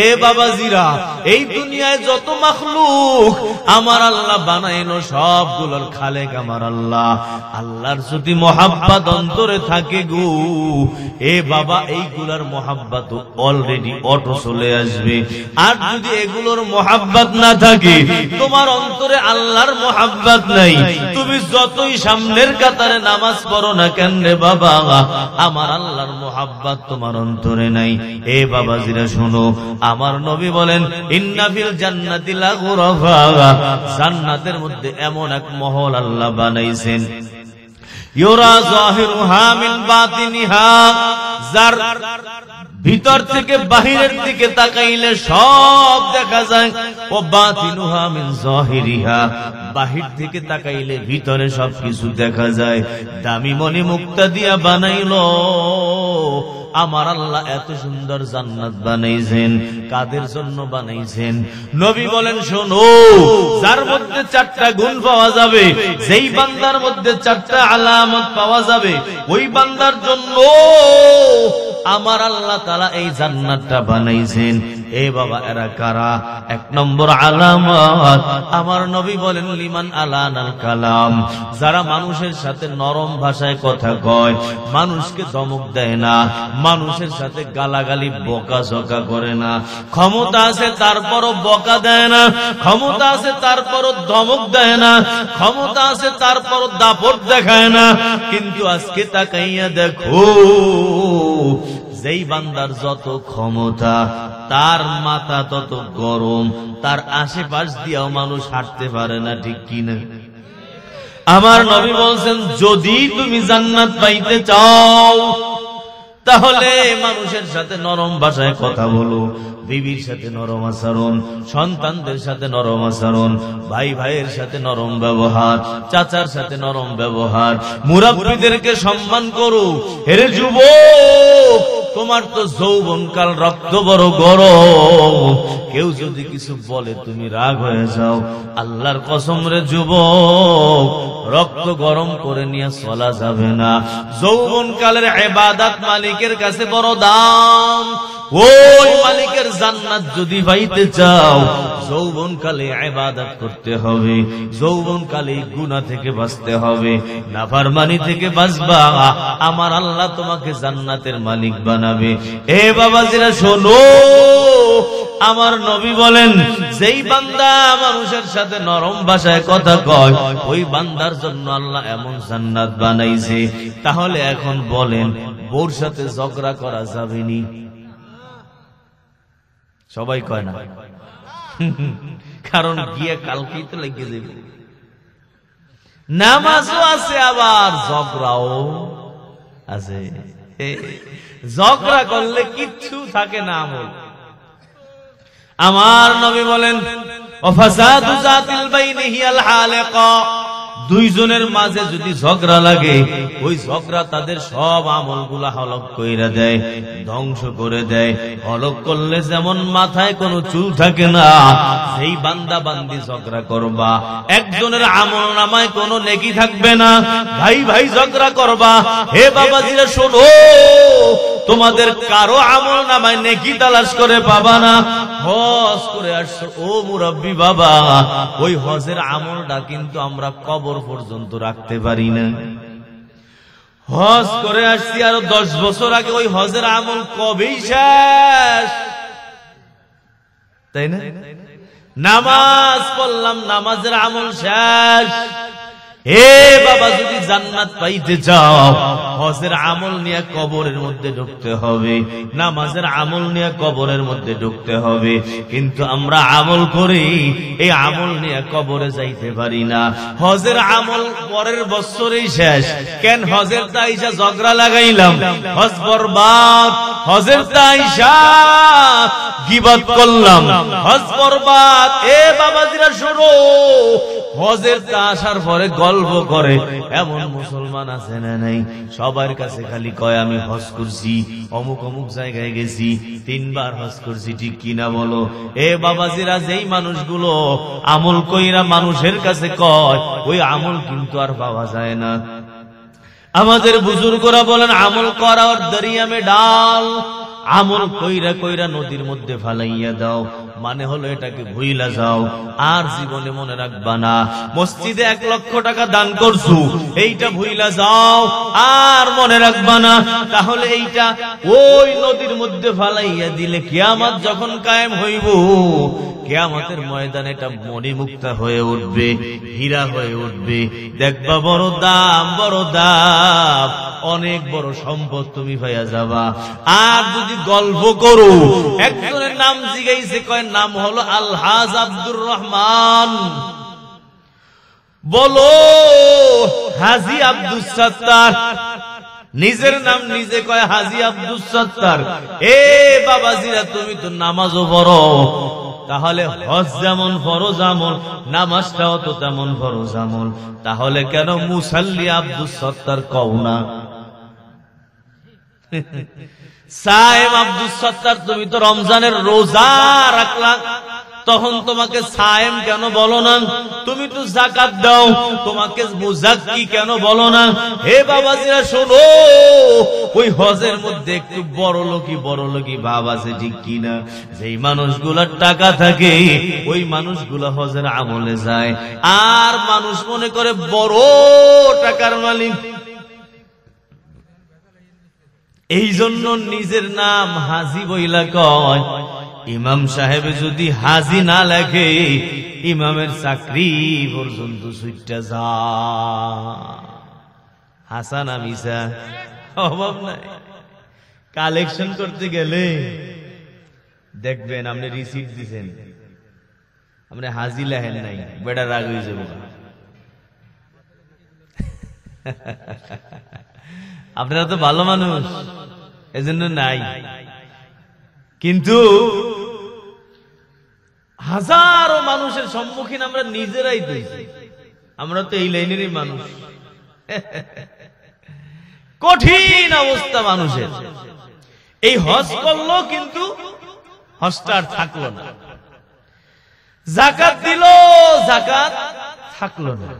এ বাবাজিরা, এই দুনিয়ায় যত মাখলুক আমার আল্লাহ বানাইলো, সবগুলোর খালেক আমার আল্লাহ। আল্লাহর যদি মোহাব্বত অন্তরে থাকে গো, এ বাবা, এইগুলার মোহাব্বত অলরেডি অটো চলে আসবে। আর যদি এগুলোর মোহাব্বত না থাকে, তোমার অন্তরে আল্লাহর মোহাব্বত নাই, তুমি যতই সামনের কাতারে নামাজ পড়ো না কেন রে বাবা, আমার আল্লাহর মোহাব্বত তোমার অন্তরে নাই। এ বাবাজিরা শোনো, আমার নবী বলেন, ইন্না ফিল জান্নাতি লাগুরাফা, জান্নাতের মধ্যে এমন এক মহল আল্লাহ বানাইছেন, ইউরা যাহিরুহা মিন বাতিনিহা, যার ভিতর থেকে বাহিরের দিকে তাকাইলে সব দেখা যায়। ও বাতিনুহা মিন যাহিরিহা, বাহির থেকে তাকাইলে ভিতরে সবকিছু দেখা যায়। দামি মণি মুক্তা দিয়া বানাইলো আমার আল্লাহ। এত সুন্দর জান্নাত বানাইছেন, কাদের জন্য বানাইছেন? নবী বলেন শোনো, যার মধ্যে 4টা গুণ পাওয়া যাবে, যেই বান্দার মধ্যে 4টা আলামত পাওয়া যাবে, ওই বান্দার জন্য আমার আল্লাহ তাআলা এই জান্নাতটা বানাইছেন। এ বাবা, এরা কারা? 1 নম্বর আলামত, আমার নবী বলেন লিমান আলানাল কালাম, যারা মানুষের সাথে নরম ভাষায় কথা কয়, মানুষকে ধমক দেয় না, মানুষের সাথে গালাগালি বকাঝকা করে না। ক্ষমতা আছে তারপরও বকা দেয় না, ক্ষমতা আছে তারপরও ধমক দেয় না, ক্ষমতা আছে তারপরও দাপট দেখায় না। কিন্তু আজকে তাকাইয়া দেখো, যেই বান্দার যত ক্ষমতা, তার মাথা তত গরম, তার আশেপাশ দিয়েও মানুষ হাঁটতে পারে না, ঠিক কিনা? আমার নবী বলছেন, যদি তুমি জান্নাত পাইতে চাও তাহলে মানুষের সাথে নরম ভাষায় কথা বলো, বিবির সাথে নরম আচরণ, সন্তানদের সাথে নরম আচরণ, ভাই ভাইয়ের সাথে নরম ব্যবহার, চাচার সাথে নরম ব্যবহার, মুরব্বীদেরকে সম্মান করো। হেরে যুবক, তোমার তো যৌবনকাল, রক্ত বড় গরম, কেউ যদি কিছু বলে তুমি রাগ হয়ে যাও। আল্লাহর কসম রে যুবক, রক্ত গরম করে নিয়ে চলা যাবে না। যৌবনকালের ইবাদত মালিকের কাছে বড় দাম। ওই মালিকের জান্নাত যদি পাইতে চাও, যৌবনকালে ইবাদত করতে হবে, যৌবনকালে গুনাহ থেকে বাঁচতে হবে, নাফরমানি থেকে বাঁচবা, আমার আল্লাহ তোমাকে জান্নাতের মালিক বানাবে। এ বাবাজিরা শোনো, আমার নবী বলেন, যেই বান্দা মানুষের সাথে নরম ভাষায় কথা কয়, ওই বান্দার জন্য আল্লাহ এমন জান্নাত বানাইছে। তাহলে এখন বলেন, বউর সাথে ঝগড়া করা যাবে নি? সবাই কয় না, কারণ গিয়ে কালকেই তো লেগে যাবে। নামাজও আছে, আবার ঝগড়াও আছে। ঝগড়া করলে কিচ্ছু থাকে না আমল। আমার নবী বলেন, ওয়াফাসাদু যাতিল বাইনি হিয়াল হালিকা, দুইজনের মাঝে যদি ঝগড়া লাগে, ওই ঝগড়া তাদের সব আমলগুলা হলক কইরা দেয়, ধ্বংস করে দেয়। হলক করলে যেমন মাথায় কোনো চুল থাকে না, সেই বান্দা বান্দি ঝগড়া করবা, একজনের আমল নামায় কোনো নেকি থাকবে না। ভাই ভাই ঝগড়া করবা, হে বাবাজিরা শোনো, তোমাদের কারো আমল নামায় নেকি তালাশ করে পাবা না। হজ করে আসছো ও মুরব্বী বাবা, ওই হজের আমলটা কিন্তু আমরা কবর পর্যন্ত রাখতে পারি না। হজ করে আসছি আরো 10 বছর আগে, ওই হজের আমল কবেই শেষ, তাই না? নামাজ পড়লাম, নামাজের আমল শেষ। হে বাবা, যদি জান্নাত পাইতে চাও, হজের আমল নিয়ে কবরের মধ্যে ঢুকতে হবে, নামাজের আমল নিয়ে কবরের মধ্যে ঢুকতে হবে। কিন্তু আমরা আমল করি, এই আমল নিয়ে কবরে যাইতে পারি না। হজের আমল পরের বছরেই শেষ। কেন? হজের তাইসা ঝগড়া লাগাইলাম, হজ বরবাদ। হজের তাইসা গীবত করলাম, হজ বরবাদ। এ বাবাজিরা শোনো, হজের তা আসার পরে গল্প করে এমন মুসলমান আছে না নাই? সবার কাছে খালি কয় আমি হজ করছি, অমুক অমুক জায়গায় গেছি, 3 বার হজ করছি, ঠিক কিনা বলো? এ বাবাজিরা, যেই মানুষগুলো আমল কইরা মানুষের কাছে কয়, ওই আমল কিন্তু আর পাওয়া যায় না। আমাদের বুজুর্গরা বলেন, আমল করা আর দরিয়া মে ডাল, আমল কইরা কইরা নদীর মধ্যে ফালাইয়া দাও। মানে হলো এটাকে ভুইলা যাও, আর জীবনে মনে রাখবা না। মসজিদে 1 লক্ষ টাকা দান করছো, এইটা ভুইলা যাও, আর মনে রাখবা না। তাহলে এইটা ওই নদীর মধ্যে ফালাইয়া দিলে কিয়ামত যখন কায়েম হইব, কিয়ামতের ময়দানে এটা মণিমুক্তা হয়ে উঠবে, হীরা হয়ে উঠবে। দেখবা বড় দাম, বড় দাম, অনেক বড় সম্পদ তুমি পাইয়া যাবা। আর যদি গল্প করো, একজনের নাম জিগাইছে, কয় নাম হলো আলহাজ আব্দুর রহমান। বলো হাজী আব্দুস সাত্তার, নিজের নাম নিজে কয় হাজী আব্দুস সাত্তার। এ বাবাজিরা, তুমি তো নামাজও পড়ো, তাহলে হজ যেমন ফরজ আমল, নামাজটাও তো তেমন ফরজ আমল, তাহলে কেন মুসাল্লি আব্দুস সাত্তার কও না? সায়েম আব্দুস সাত্তার, তুমি তো রমজানের রোজা রাখলা, তখন তোমাকে সায়েম কেন বলো না? তুমি তো যাকাত দাও, তোমাকে মুজাক্কি কেন বলো না? হে বাবাজিরা শোনো, ওই হজের মধ্যে একটু বড়লোকি ভাব আছে, ঠিক কিনা? যেই মানুষগুলার টাকা থাকে ওই মানুষগুলা হজের আমলে যায়, আর মানুষ মনে করে বড় টাকার মালিক। এই জন্য নিজের নাম হাজী বইলা কয়। ইমাম সাহেব যদি হাজী না লেখে, ইমামের চাকরি পর্যন্ত ছুটে যা। হাসান আমিসা অভাব নাই। কালেকশন করতে গেলে দেখবেন আপনি রিসিপ্ট দিচ্ছেন, আপনি হাজী লেখেন নাই, বেটা রাগ হয়ে যাবে। আপনারা তো ভালো মানুষ, এজন্য নাই। কিন্তু হাজারো মানুষের সম্মুখীন আমরা নিজেরাই দিয়েছি। আমরা তো এই লাইনেরই মানুষ। কঠিন অবস্থা মানুষের। এই হজ করলো, কিন্তু হজটা আর থাকলো না। যাকাত দিল, যাকাত থাকলো না।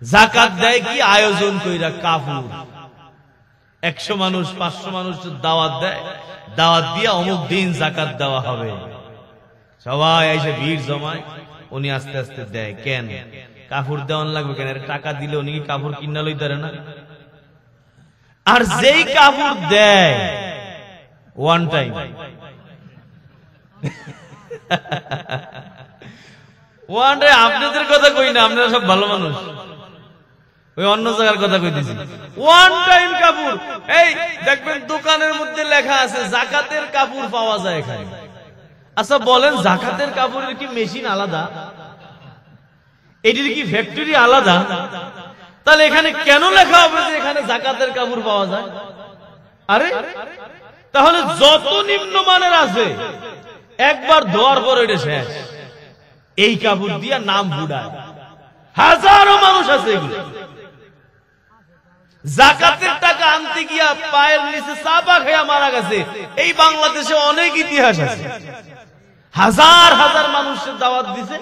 যাকাত দেয় কি আয়োজন কইরা, কাফুর 100 মানুষ 500 মানুষ দাওয়াত দেয়, দাওয়াত দিয়ে অমুক দিন যাকাত দেওয়া হবে। সবাই এসে ভিড় জমায়, উনি আস্তে আস্তে দেয়। কেন কাপড় দেওয়ান লাগবে কেন? টাকা দিলে উনি কি কাপড় কিনা লইতে পারে না? আর যেই কাপড় দেয় ওয়ান টাইম, আপনাদের কথা কই না, আপনারা সব ভালো মানুষ, ওই অন্য জায়গার কথা কইতেছি। ওয়ান টাইম কাপড়। এই দেখবেন দোকানের মধ্যে লেখা আছে যাকাতের কাপড় পাওয়া যায় এখানে। আচ্ছা বলেন, যাকাতের কাপড়ের কি মেশিন আলাদা? এটির কি ফ্যাক্টরি আলাদা? তাহলে এখানে কেন লেখা হবে যে এখানে যাকাতের কাপড় পাওয়া যায়? আরে তাহলে যত নিম্নমানের আছে একবার ধোয়ার পর এটা শেষ। এই কাপড় দিয়া নাম বুড়ায় হাজারো মানুষ আছে। এগুলো যাকাতের টাকা আনতে গিয়া পায়ের নিচে চাপা খেয়া মারা গেছে। এই বাংলাদেশে অনেক ইতিহাস আছে। হাজার হাজার মানুষের দাওয়াত দিছে,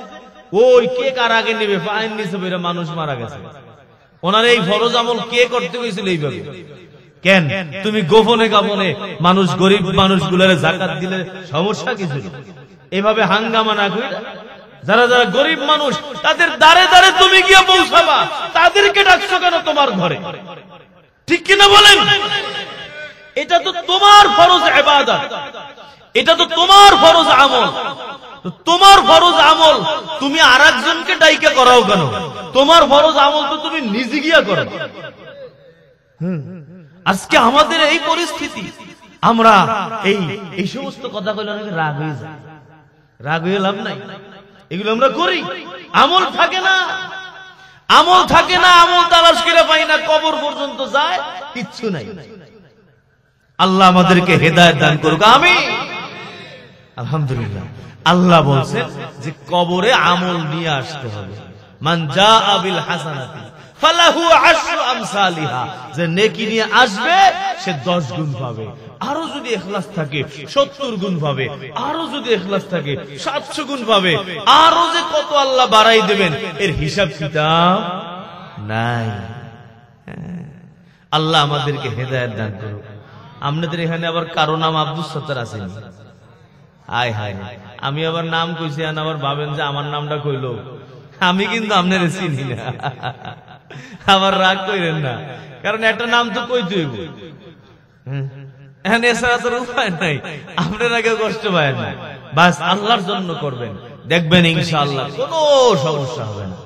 ওই কে কার আগে নেবে, পায়ের নিচে বেরা মানুষ মারা গেছে। ওনার এই ফরজ আমল কে করতে গেছিল এইভাবে? কেন তুমি গোপনে গোপনে মানুষ, গরিব মানুষগুলোর যাকাত দিলে সমস্যা কি ছিল? এভাবে হাঙ্গামা না করে যারা যারা গরিব মানুষ তাদের দ্বারে দ্বারে তুমি গিয়ে পৌঁছাবা, তাদেরকে ডাকছো কেন তোমার ঘরে? ঠিক কিনা বলেন? এটা তো তোমার ফরজ ইবাদত, এটা তো তোমার ফরজ আমল। তোমার ফরজ আমল তুমি আরেকজনকে ডাইকা করাও কেন? তোমার ফরজ আমল তো তুমি নিজে গিয়া করো। আজকে আমাদের এই পরিস্থিতি, আমরা এই সমস্ত কথা কইলে অনেকে রাগ হয়ে যায়। রাগ হয়ে লাভ নাই, এগুলো আমরা করি। আমল থাকে না, আমল থাকে না, আমল তালাশ করে পাই না, কবর পর্যন্ত যায়, কিচ্ছু নাই। আল্লাহ আমাদেরকে হেদায়েত দান করুক, আমিন। আলহামদুলিল্লাহ। আল্লাহ বলছেন যে কবরে আমল নিয়ে আসতে হবে। মান জাআ বিল হাসানাতি ফালাহু আশরু আমসালিহা, যে নেকি নিয়ে আসবে সে 10 গুণ পাবে। আরো যদি ইখলাস থাকে 70 গুণ পাবে, আরো যদি ইখলাস থাকে 700 গুণ পাবে। আরো যে কত আল্লাহ বাড়াই দেবেন এর হিসাব কিতাব নাই। আল্লাহ আমাদেরকে হেদায়েত দান করুক। আপনাদের এখানে আবার কারো নাম আব্দুস সাত্তার আসেনি? হায় হায়, আমি আবার নাম কইছি, আবার ভাবেন যে আমার নামটা কইলো। আমি কিন্তু আপনাদের চিনি না, আবার রাগ কইরেন না, কারণ একটা নাম তো কইতে হইব। এছাড়া তো উপায় নাই, আপনারা কেউ কষ্ট পায় না। বাস আল্লাহর জন্য করবেন, দেখবেন ইনশাআল্লাহ কোনো সমস্যা হবে না।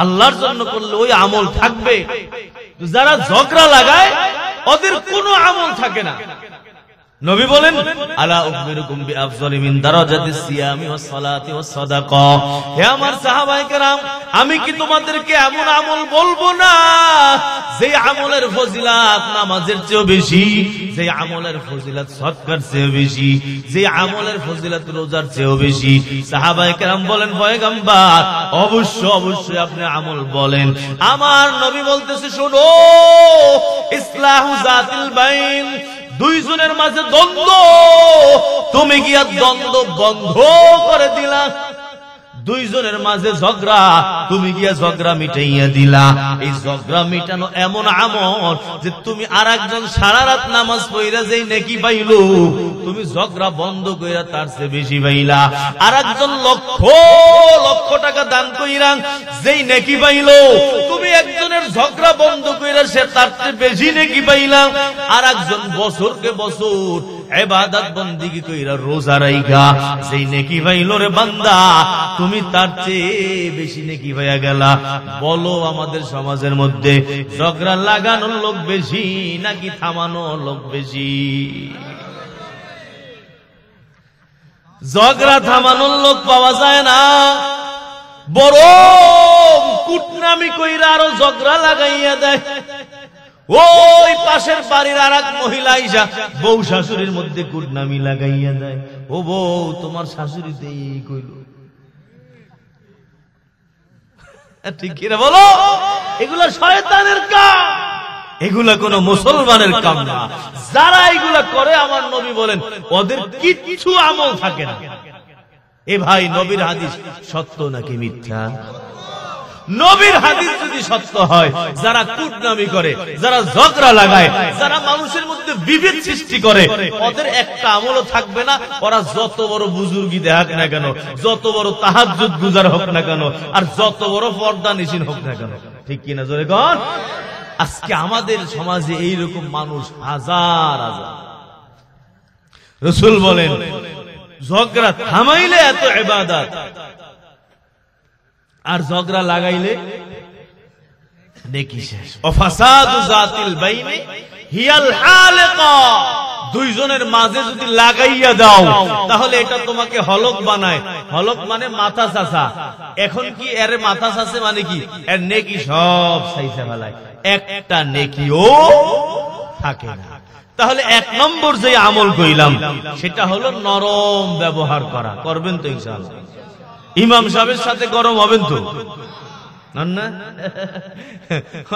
আল্লাহর জন্য করলে ওই আমল থাকবে। যারা ঝগড়া লাগায় ওদের কোনো আমল থাকে না। নবী বলেন আলা উখবিরুকুম বিআফযালি মিন দারাজাতিস সিয়ামি ওয়াস সালাতি ওয়াস সাদাকা। হে আমার সাহাবায়ে কেরাম, আমি কি তোমাদেরকে এমন আমল বলবো না যে আমলের ফজিলত নামাজের চেয়েও বেশি, যে আমলের ফজিলত সদকার চেয়েও বেশি, যে আমলের ফজিলত রোজার চেয়েও বেশি। সাহাবায়ে কেরাম বলেন পয়গম্বর অবশ্যই আপনি আমল বলেন। আমার নবী বলতেছে শোনো, ইসলাহু যাতিল বাইন, দুইজনের মাঝে দ্বন্দ্ব, তুমি গিয়া দ্বন্দ্ব বন্ধ করে দিলা। দুইজনের মাঝে ঝগড়া, তুমি গিয়া ঝগড়া মিটাইয়া দিলা। এই ঝগড়া মিটানো এমন আমল যে তুমি আর একজন সারা রাত নামাজ পড়িয়া যেই নেকি পাইলো, তুমি ঝগড়া বন্ধ কইরা তার চেয়ে বেশি পাইলা। আর একজন লক্ষ লক্ষ টাকা দান কইরা যেই নেকি পাইলো, তুমি একজনের ঝগড়া বন্ধ কইরা সে তার চেয়ে বেশি নেকি পাইলা। আর একজন বছরকে বছর ইবাদত বন্দেগী কইরা রোজা রাইখা যেই নেকি পাইলো রে বান্দা, তুমি তার চেয়ে বেশি নেকি পাইয়া গেলা। বলো আমাদের সমাজের মধ্যে ঝগড়া লাগানোর লোক বেশি নাকি থামানোর লোক বেশি? ঝগড়া থামানোর লোক পাওয়া যায় না, বরং কুটনামি কইরা আরো ঝগড়া লাগাইয়া দেয়। ওই পাশের বাড়ির আর এক মহিলা আইসা বউ শাশুড়ির মধ্যে কুটনামি লাগাইয়া দেয়, ও বউ তোমার শাশুড়িতে এই কইল। ঠিক কিনা বলো? এগুলা শয়তানের কাম, এগুলা কোন মুসলমানের কাম না। যারা এগুলা করে আমার নবী বলেন ওদের কিচ্ছু আমল থাকে না। এ ভাই, নবীর হাদিস সত্য নাকি মিথ্যা? নবীর হাদিস যদি সত্য হয়, যারা কুটনামি করে, যারা ঝগড়া লাগায়, যারা মানুষের মধ্যে বিভেদ সৃষ্টি করে, ওদের একটা আমলও থাকবে না। ওরা যত বড় বুজুর্গি দেখাক না কেন, যত বড় তাহাজ্জুদ গুজার হোক না কেন, আর যত বড় পর্দা নিশিন হোক না কেন। ঠিক কিনা জোরে কর? আজকে আমাদের সমাজে এইরকম মানুষ হাজার হাজার। রাসূল বলেন ঝগড়া থামাইলে এত ইবাদত, আর ঝগড়া লাগাইলে নেকি শেষ। ফাসাদু যাতিল বাইনি হিয়াল হালিকা, দুইজনের মাঝে যদি লাগাইয়া দাও তাহলে এটা তোমাকে হলক বানায়। হলক মানে মাথা চাচা। এখন কি এর মাথা চাচে মানে কি? এর নেকি সব চাইছে ফেলায়, একটা নেকিও থাকে না। তাহলে এক নম্বর যে আমল কইলাম সেটা হলো নরম ব্যবহার করা। করবেন তো ইনশাআল্লাহ? ইমাম সাহেবের সাথে গরম হবেন তো না?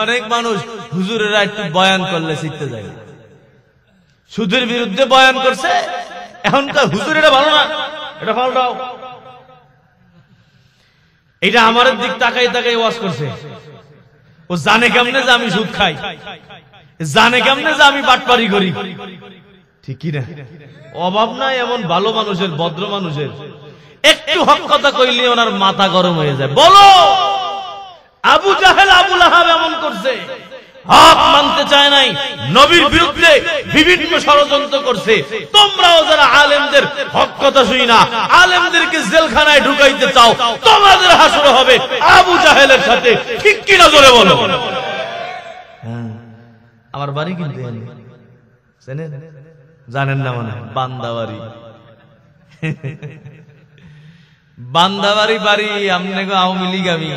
অনেক মানুষ হুজুরেরা একটু বয়ান করলে শিখতে যায়, সুদের বিরুদ্ধে বয়ান করছে, এখনকার হুজুর এটা ভালো না, এটা পাল্টাও। এটা আমার দিক তাকাই তাকাই ওয়াজ করছে। ও জানে কেমনে যে আমি সুদ খাই, জানে কেমনে যে আমি বাটপারি করি। ঠিক কি না? অভাব নাই এমন ভালো মানুষের, ভদ্র মানুষের। একটু হক কথা কইলে ওনার মাথা গরম হয়ে যায়। বলো, আবু জাহেল আবু লাহাব এমন করছে, হক মানতে চায় নাই, নবীর বিরুদ্ধে বিভিন্ন ষড়যন্ত্র করছে। তোমরাও যারা আলেমদের হক কথা শুই না, আলেমদেরকে জেলখানায় ঢুকাইতে চাও, তোমাদের হাসর হবে আবু জাহেলের সাথে। ঠিক কিনা জোরে বলো? আমার বাড়ি কিন্তু জানেন না মানে বান্দাবাড়ি। বান্দাবাড়ি বাড়ি আমনে আওয়ামী লীগ আমি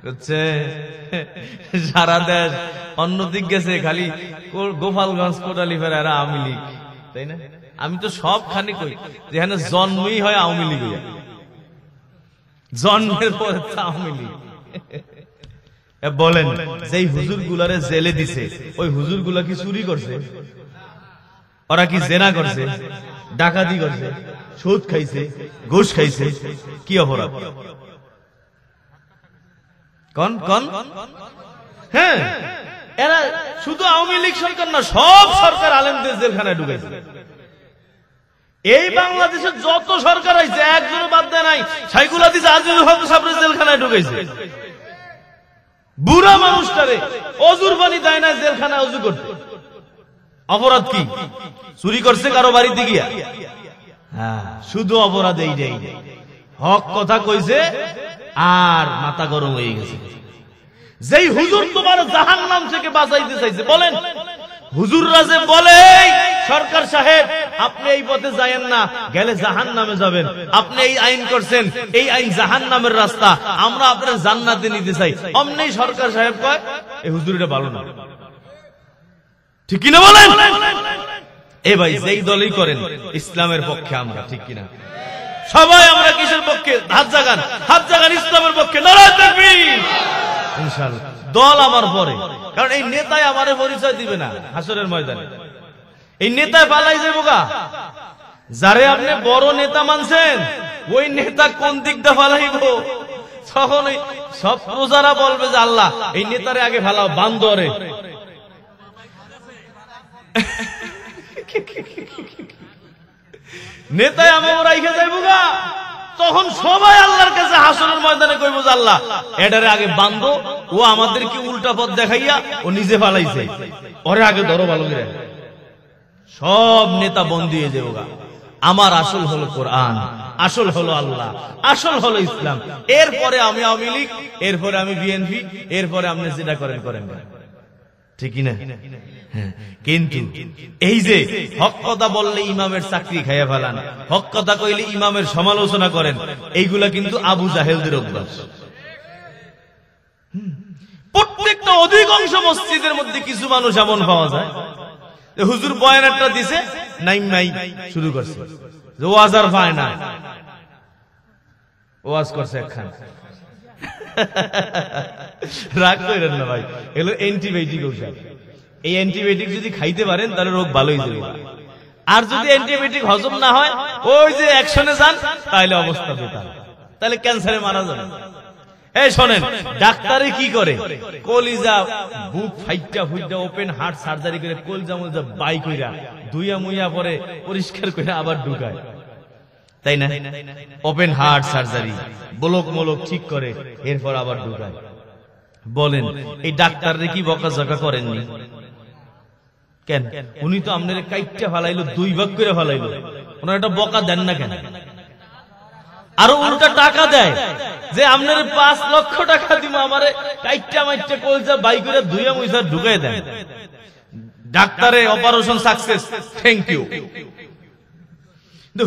হচ্ছে সারা দেশ অন্যদিক গেছে, খালি গোপালগঞ্জ কোটালি ফেরা এরা আওয়ামী লীগ, তাই না? আমি তো সবখানে কই যেখানে জন্মই হয় আওয়ামী লীগ, জন্মের পরে আওয়ামী লীগ। বলেন যেই হুজুর গুলারে জেলে দিছে, ওই হুজুর গুলা কি চুরি করছে? ওরা কি জেনা করছে, ডাকাতি করছে, সুদ খাইছে, ঘুষ খাইছে? কি অপরাধ? কোন কোন? হ্যাঁ, এরা শুধু আওয়ামী লীগ সরকার না, সব সরকার আলেমদের জেলখানায় ঢুকাইছে। এই বাংলাদেশের যত সরকার আছে একজনও বাদ দেয় নাই। সাইকুল হাদিস আজিজুল হক সাহেবের জেলখানায় ঢুকাইছে। বুড়া মানুষটারে অজুর পানি দেয় না জেলখানায় অজু করতে। অপরাধ কি? চুরি করছে কারো বাড়িতে গিয়া? হ্যাঁ, শুধু অপরাধ এইটাই, হক কথা কইছে আর মাথা গরম হয়ে গেছে। যেই হুজুর তোমার জাহান্নাম থেকে বাঁচাইতে চাইছে, বলেন হুজুররা যে বলে সরকার সাহেব আপনি এই পথে যায়েন না, গেলে জাহান্নামে যাবেন, আপনি এই আইন করছেন, এই আইন জাহান্নামের রাস্তা, আমরা আপনার জান্নাতে নিতে চাই, অমনি সরকার সাহেব কয় এই হুজুরটা ভালো না। ঠিক কিনা বলেন? এ ভাই যেই দলই করেন ইসলামের পক্ষে আমরা, ঠিক কিনা? সবাই আমরা কিসের পক্ষে? হাত জাগান ইসলামের পক্ষে। নারায়ে তাকবীর। ইনশাআল্লাহ দল আমার পরে, কারণ এই নেতাই আমারে পরিচয় দিবে না হাসরের ময়দানে। এই নেতায় পালাই যাবো গা। যারে আপনি বড় নেতা মানছেন ওই নেতা কোন দিকটা ফালাইব, তখন সব প্রজারা বলবে যে আল্লাহ এই নেতারে আগে ফালাও, বান্দরে। নেতায় আমাকে রাইখে যাইব গা, তখন সবাই আল্লাহর কাছে হাসরের ময়দানে কইব যে আল্লাহ এটারে আগে বান্ধো, ও আমাদেরকে উল্টা পথ দেখাইয়া ও নিজে ফালাইছে, ওরে আগে ধরো ভালো করে। সব নেতা বন্দী হয়ে যাবো গা। আমার আসল হলো কোরআন, আসল হলো আল্লাহ, আসল হলো ইসলাম। এরপরে আমি আওয়ামী লীগ, এরপরে আমি বিএনপি, এরপরে আপনি যেটা করেন করেন, ঠিক না? কিন্তু এই যে হক কথা বললে ইমামের চাকরি খাইয়া ফেলান, হক কথা কইলে ইমামের সমালোচনা করেন, এইগুলা কিন্তু আবু জাহেলদের অভ্যাস। প্রত্যেকটা অধিকাংশ মসজিদের মধ্যে কিছু মানুষ এমন পাওয়া যায়, হুজুর বয়ান একটা দিছে, নাইম নাই শুরু করছে, যে ওয়াজ আর পায় না, ওয়াজ করছে একখান। রাগ করেন না ভাই, এগুলো অ্যান্টিবায়োটিক ঔষধ। এই অ্যান্টিবায়োটিক যদি খাইতে পারেন তাহলে রোগ ভালোই যাবে, আর যদি অ্যান্টিবায়োটিক হজম না হয়, ওই যে অ্যাকশনে যান, তাহলে অবস্থা বেতাল, তাহলে ক্যান্সারে মারা যাবে। এই শোনেন, ডাক্তারে কি করে? কলিজা বুক ফাইটা ফুইটা ওপেন হার্ট সার্জারি করে কলিজা মলিজা বাই কইরা ধুইয়া মুইয়া পরে পরিষ্কার করে আবার ঢুকায়, তাই না? ওপেন হার্ট সার্জারি, ব্লক মলক ঠিক করে, এরপর আবার ঢুকায়। বলেন এই ডাক্তাররে কি বকাঝকা করেননি? কেন? উনি তো আপনার কাইটটা ফালাইলো, দুই ভাগ করে ফালাইলো, ওনার একটা বকা দেন না কেন? আরো উল্টা টাকা দেয় যে আপনার 5 লক্ষ টাকা দিব, আমারে কাইটটা মাইটটা কলজা বাই করে ধুইয়া মুইসা ঢুকাই দেন। ডাক্তারে অপারেশন সাকসেস, থ্যাংক ইউ।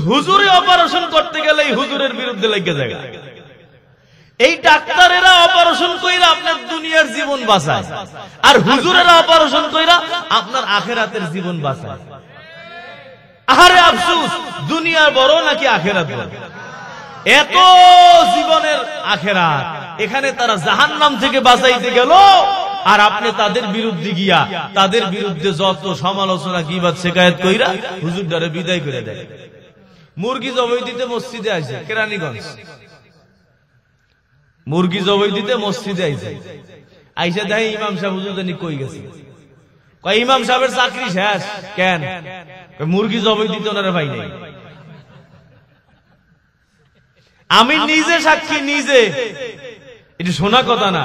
হুজুরে অপারেশন করতে গেলে এই হুজুরের বিরুদ্ধে লেগে যায়। এই ডাক্তারেরা অপারেশন কইরা আপনার দুনিয়ার জীবন বাঁচায়, আর হুজুরেরা অপারেশন কইরা আপনার আখেরাতের জীবন বাঁচায়। আরে আফসোস, দুনিয়া বড় নাকি আখেরাত বড়? এত জীবনের আখেরাত, এখানে তারা জাহান্নাম থেকে বাঁচাইতে গেল, আর আপনি তাদের বিরুদ্ধে গিয়া তাদের বিরুদ্ধে যত সমালোচনা গীবত শিকায়েত কইরা হুজুরদারে বিদায় করে দেয়। মুরগি জবাই দিতে মসজিদে আসে কেরানীগঞ্জ, মুরগি জবাই দিতে মসজিদে আইছে, আইসা দেয় ইমাম সাহেব হুজুর জানি কই গেছে। কয় ইমাম সাহেবের চাকরি শেষ। কেন? মুরগি জবাই দিতে ওনারা ভাই নেই। আমি নিজে সাক্ষী, নিজে, এটা শোনা কথা না।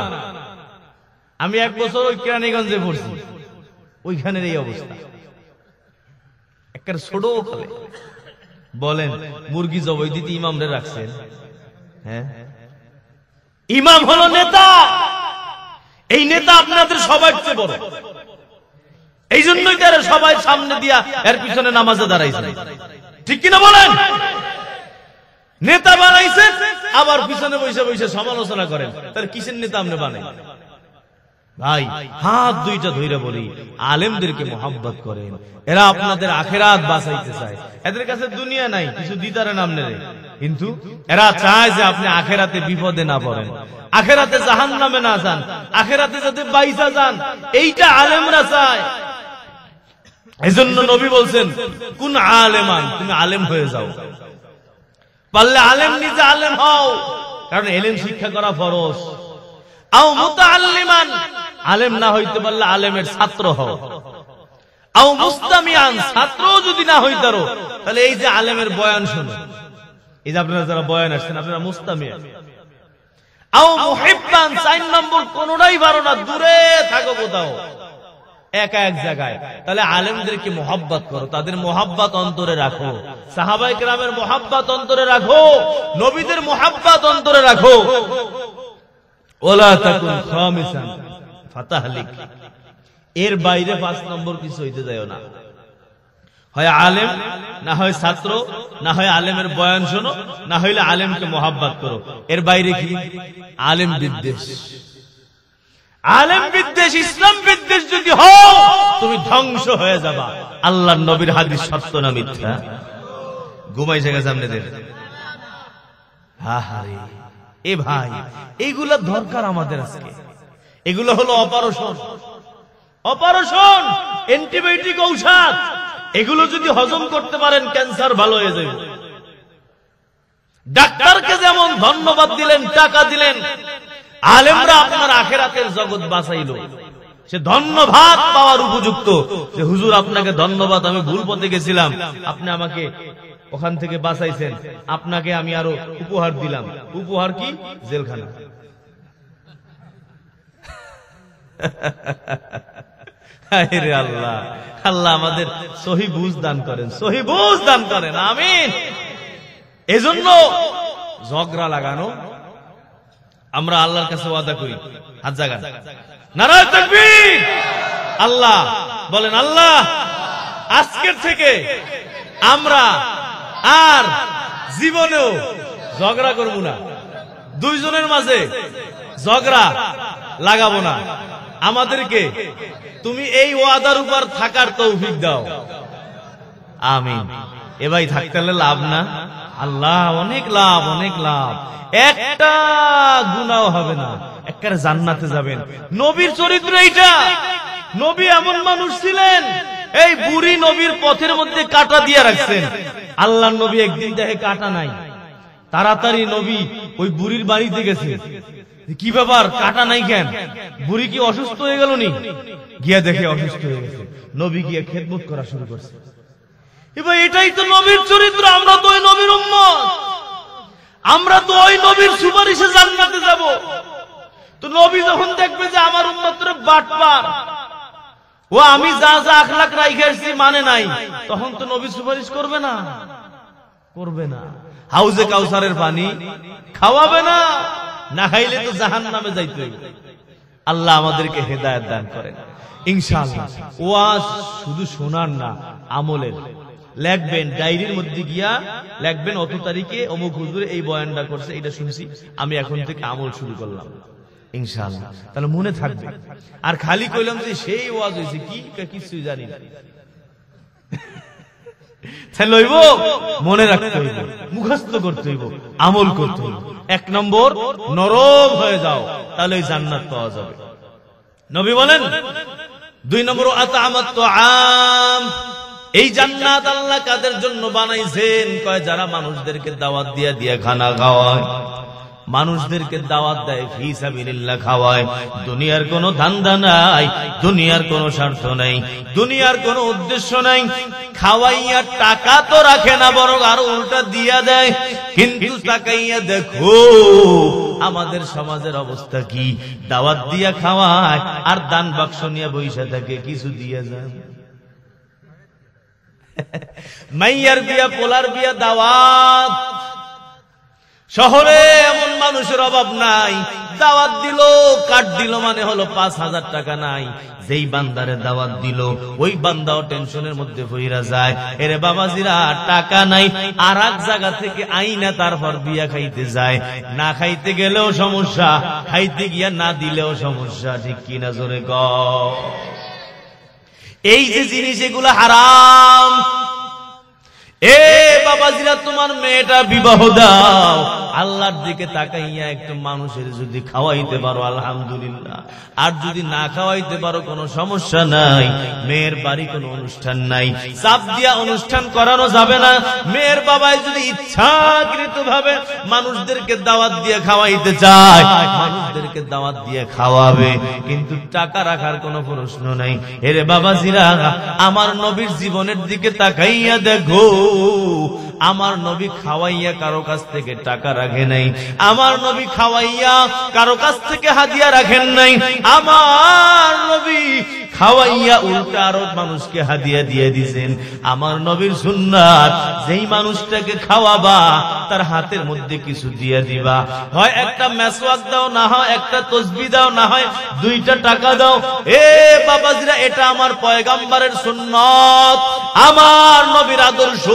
আমি 1 বছর ওই কেরানীগঞ্জে পড়ছি, ওইখানের এই অবস্থা। একটা ছোট খালে বলেন মুরগি জবাই দিতে ইমামরে রাখছেন। হ্যাঁ, ইমাম হলো নেতা। এই নেতা আপনাদের সবার চেয়ে বড়, এই জন্যই তারা সবাই সামনে দিয়া এর পিছনে নামাজে দাঁড়াইছে, ঠিক কিনা বলেন? নেতা বানাইছে, আবার পিছনে বসে বসে সমালোচনা করেন, তাহলে কিসের নেতা আপনি বানাই? ভাই হাত দুইটা ধইরা বলি, আলেমদেরকে মোহাব্বত করেন, এরা আপনাদের আখেরাত বাঁচাইতে চায়। এদের কাছে দুনিয়া নাই, কিছু দিতারে নামনে, কিন্তু এরা চায় যে আপনি আখেরাতে বিপদে না পড়েন, আখেরাতে জাহান্নামে না যান, আখেরাতে যাতে বাইসা যান, এইটা আলেমরা চায়। এজন্য নবী বলছেন কোন আলেমান, তুমি আলেম হয়ে যাও, পারলে আলেম নিজে আলেম হও, কারণ এলেম শিক্ষা করা ফরজ। আও মুতাআল্লিমান, আলেম না হইতে পারলে আলেমের ছাত্র হও। আও মুস্তামিআন, ছাত্র যদি না হইতারো তাহলে এই যে আলেমের বয়ান শুনো, এই যে আপনারা যারা বয়ান আসছেন আপনারা মুস্তামিআ। আও মুহিব্বান, 4 নম্বর কোনটাই পারো না, দূরে থাকো কোথাও, একা এক জায়গায়, তাহলে আলেমদেরকে মোহাব্বত করো, তাদের মোহাব্বত অন্তরে রাখো, সাহাবায়ে কেরামের মোহাব্বত অন্তরে রাখো, নবীদের মোহাব্বত অন্তরে রাখো। ওয়ালা তাকুন খামিসান ফাতাহলিক, এর বাইরে 5 নম্বর কিছু হইতে যায় না। হয় আলেম, না হয় ছাত্র, না হয় আলেমের বয়ান শোনো, না হইলে আলেমকে মোহাব্বত করো। এর বাইরে কি? আলেম বিদ্বেষ। আলেম বিদ্বেষ, ইসলাম বিদ্বেষ যদি হও তুমি ধ্বংস হয়ে যাবা। আল্লাহর নবীর হাদিস সত্য না মিথ্যা? ঘুমাইছে গেছে আপনাদের? আহারে এ ভাই, এইগুলা দরকার আমাদের আজকে। এগুলো হলো অপারেশন, অপারেশন, অ্যান্টিবায়োটিক ঔষধ। এগুলো যদি হজম করতে পারেন ক্যান্সার ভালো হয়ে যাবে। ডাক্তারকে যেমন ধন্যবাদ দিলেন, টাকা দিলেন, আলেমরা আপনার আখিরাতের জগৎ বাঁচাইলো। সে ধন্যবাদ পাওয়ার উপযুক্ত যে হুজুর আপনাকে ধন্যবাদ, আমি ভুল পথে গেছিলাম, আপনি আমাকে ওখান থেকে বাঁচাইছেন, আপনাকে আমি আরো উপহার দিলাম। উপহার কি? জেলখানা। আরে আল্লাহ, আল্লাহ আমাদের সহি বুঝ দান করেন, সহি বুঝ দান করেন, আমিন। এজন্য ঝগড়া লাগানো আমরা আল্লাহর কাছে ওয়াদা করি। হাত জাগান, নারায়ে তাকবীর। আল্লাহ বলেন, আল্লাহ আজকের থেকে আমরা আর জীবনেও ঝগড়া করব না, দুইজনের মাঝে ঝগড়া লাগাবো না। আমাদেরকে তুমি এই ওয়াদার উপর থাকার তৌফিক দাও, আমিন। এ ভাই থাকতে হলে লাভ না? আল্লাহ অনেক লাভ, অনেক লাভ। একটা গুনাহ হবে না, একবারে জান্নাতে যাবেন। নবীর চরিত্র এইটা। নবী এমন মানুষ ছিলেন, এই বুড়ি নবীর পথের মধ্যে কাঁটা দিয়ে রাখছেন। আল্লাহর নবী একদিন দেখে কাঁটা নাই, তাড়াতাড়ি নবী ওই বুড়ির বাড়িতে গেছে। কি ব্যাপার, কাঁটা নাই কেন? বুড়ি কি অসুস্থ হয়ে গেল নি? গিয়া দেখে অসুস্থ হয়ে গেছে। নবী গিয়া খেদমত করা শুরু করছে। এবার এটাই তো নবীর চরিত্র। আমরা তো ওই নবীর উম্মত, আমরা তো ওই নবীর সুপারিশে জান্নাতে যাব। তো নবী যখন দেখবে যে আমার উম্মতরে বাটপার, ও আমি যা যা আখলাক রাইখাছি মানে নাই, তখন তো নবী সুপারিশ করবে না, করবে না। হাউজে কাউসারের পানি খাওয়াবে না, না খাইলে তো জাহান্নামে যাইতে হইবে। আল্লাহ আমাদেরকে হেদায়েত দান করেন ইনশাআল্লাহ। ওয়াজ শুধু শোনার না, আমলের। লিখবেন, ডায়েরির মধ্যে গিয়া লিখবেন, অত তারিখে অমুক হুজুর এই বয়ানটা করছে, এটা শুনছি, আমি এখন থেকে আমল শুরু করলাম ইনশাআল্লাহ। তাহলে মনে থাকবে। আর খালি কইলাম যে সেই ওয়াজ হইছে, কি কিছুই জানি না, তাহলে হইব মনে রাখতে হইব, মুখস্থ করতে হইব, আমল করতে হইব। 1 নম্বর নরম হয়ে যাও, তাহলে জান্নাত পাওয়া যাবে। নবী বলেন 2 নম্বর আতামাত তুআম। এই জান্নাত আল্লাহ কাদের জন্য বানাইছেন? কয় যারা মানুষদেরকে দাওয়াত দিয়া দিয়া খানা খাওয়ায়, মানুষদেরকে দাওয়াত দেয়, ফি সাবিলিল্লাহ খাওয়ায়। দুনিয়ার কোনো ধান্দা নাই, দুনিয়ার কোনো স্বার্থ নাই, দুনিয়ার কোনো উদ্দেশ্য নাই। খাওয়াইয়া টাকা তো রাখে না, বরং আরো উল্টা দিয়া দেয়। কিন্তু তাকাইয়া দেখো আমাদের সমাজের অবস্থা কি। দাওয়াত দিয়া খাওয়ায় আর দান বাক্স নিয়ে বইসা থাকে, কিছু দিয়া যায়। মাইয়ার বিয়া, পোলার বিয়া, দাওয়াত। শহরে এমন মানুষের অভাব নাই, দাওয়াত দিল, কাট দিল মানে হলো 5,000 টাকা নাই। যেই বান্দারে দাওয়াত দিল ওই বান্দাও টেনশনের মধ্যে পইরা যায়। এরে বাবাজিরা, টাকা নাই, আর এক জায়গা থেকে আইনা তারপর বিয়া খাইতে যায়। না খাইতে গেলেও সমস্যা, খাইতে গিয়া না দিলেও সমস্যা। ঠিক কিনা জোরে কও? এই যে জিনিস, এগুলো হারাম। এ বাবাজিরা, তোমার মেয়েটা বিবাহ দাও, আল্লাহর দিকে তাকাইয়া একটু মানুষের যদি খাওয়াইতে পারো আলহামদুলিল্লাহ, আর যদি না খাওয়াইতে পারো কোনো সমস্যা নাই। মেয়ের বাড়ি কোনো অনুষ্ঠান নাই, চাপ দিয়া অনুষ্ঠান করানো যাবে না। মেয়ের বাবাই যদি ইচ্ছাকৃত ভাবে মানুষদেরকে দাওয়াত দিয়ে খাওয়াইতে চায়, মানুষদেরকে দাওয়াত দিয়ে খাওয়াবে, কিন্তু টাকা রাখার কোনো প্রশ্ন নাই। এরে বাবাজিরা, আমার নবীর জীবনের দিকে তাকাইয়া দেখো, আমার নবী খাওয়াইয়া কারো কাছ থেকে টাকা রাখে নাই, আমার নবী খাওয়াইয়া কারো কাছ থেকে হাদিয়া রাখেন নাই, আমার নবী খাওয়াইয়া উল্টা আরো মানুষকে হাদিয়া দিয়ে দিয়েছেন। আমার নবীর সুন্নাত, যেই মানুষটাকে খাওয়াবা তার হাতের মধ্যে কিছু দিয়ে দিবা, হয় একটা মেসওয়াক দাও, না হয় একটা তসবিহ দাও, না হয় 2টা টাকা দাও। এ বাবাজিরা, এটা আমার পয়গম্বরের সুন্নাত, আমার নবীর আদর্শ।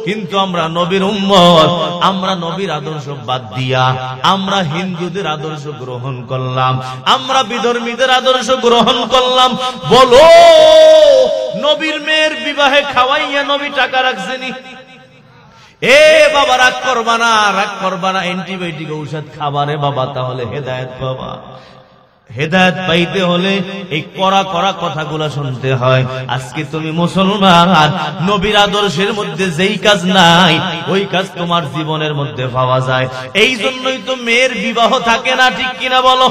কিন্তু আমরা নবীর উম্মত, আমরা নবীর আদর্শ বাদ দিয়া আমরা হিন্দুদের আদর্শ গ্রহণ করলাম, আমরা বিধর্মীদের আদর্শ গ্রহণ করলাম। বলো, নবীর মেয়ের বিবাহে খাওয়াইয়া নবী টাকা রাখছেনি? এ বাবা, রাগ করবা না, রাগ করবা না। অ্যান্টিবায়োটিক ঔষধ খাবারে বাবা, তাহলে হেদায়েত পাবা। হেদায়েত পাইতে হলে এই কড়া কড়া কথাগুলো শুনতে হয়। আজকে তুমি মুসলমান, নবীর আদর্শের মধ্যে যেই কাজ নাই ওই কাজ তোমার জীবনের মধ্যে পাওয়া যায়। এই জন্যই তো মেয়ের বিবাহ থাকে না, ঠিক কিনা বলো?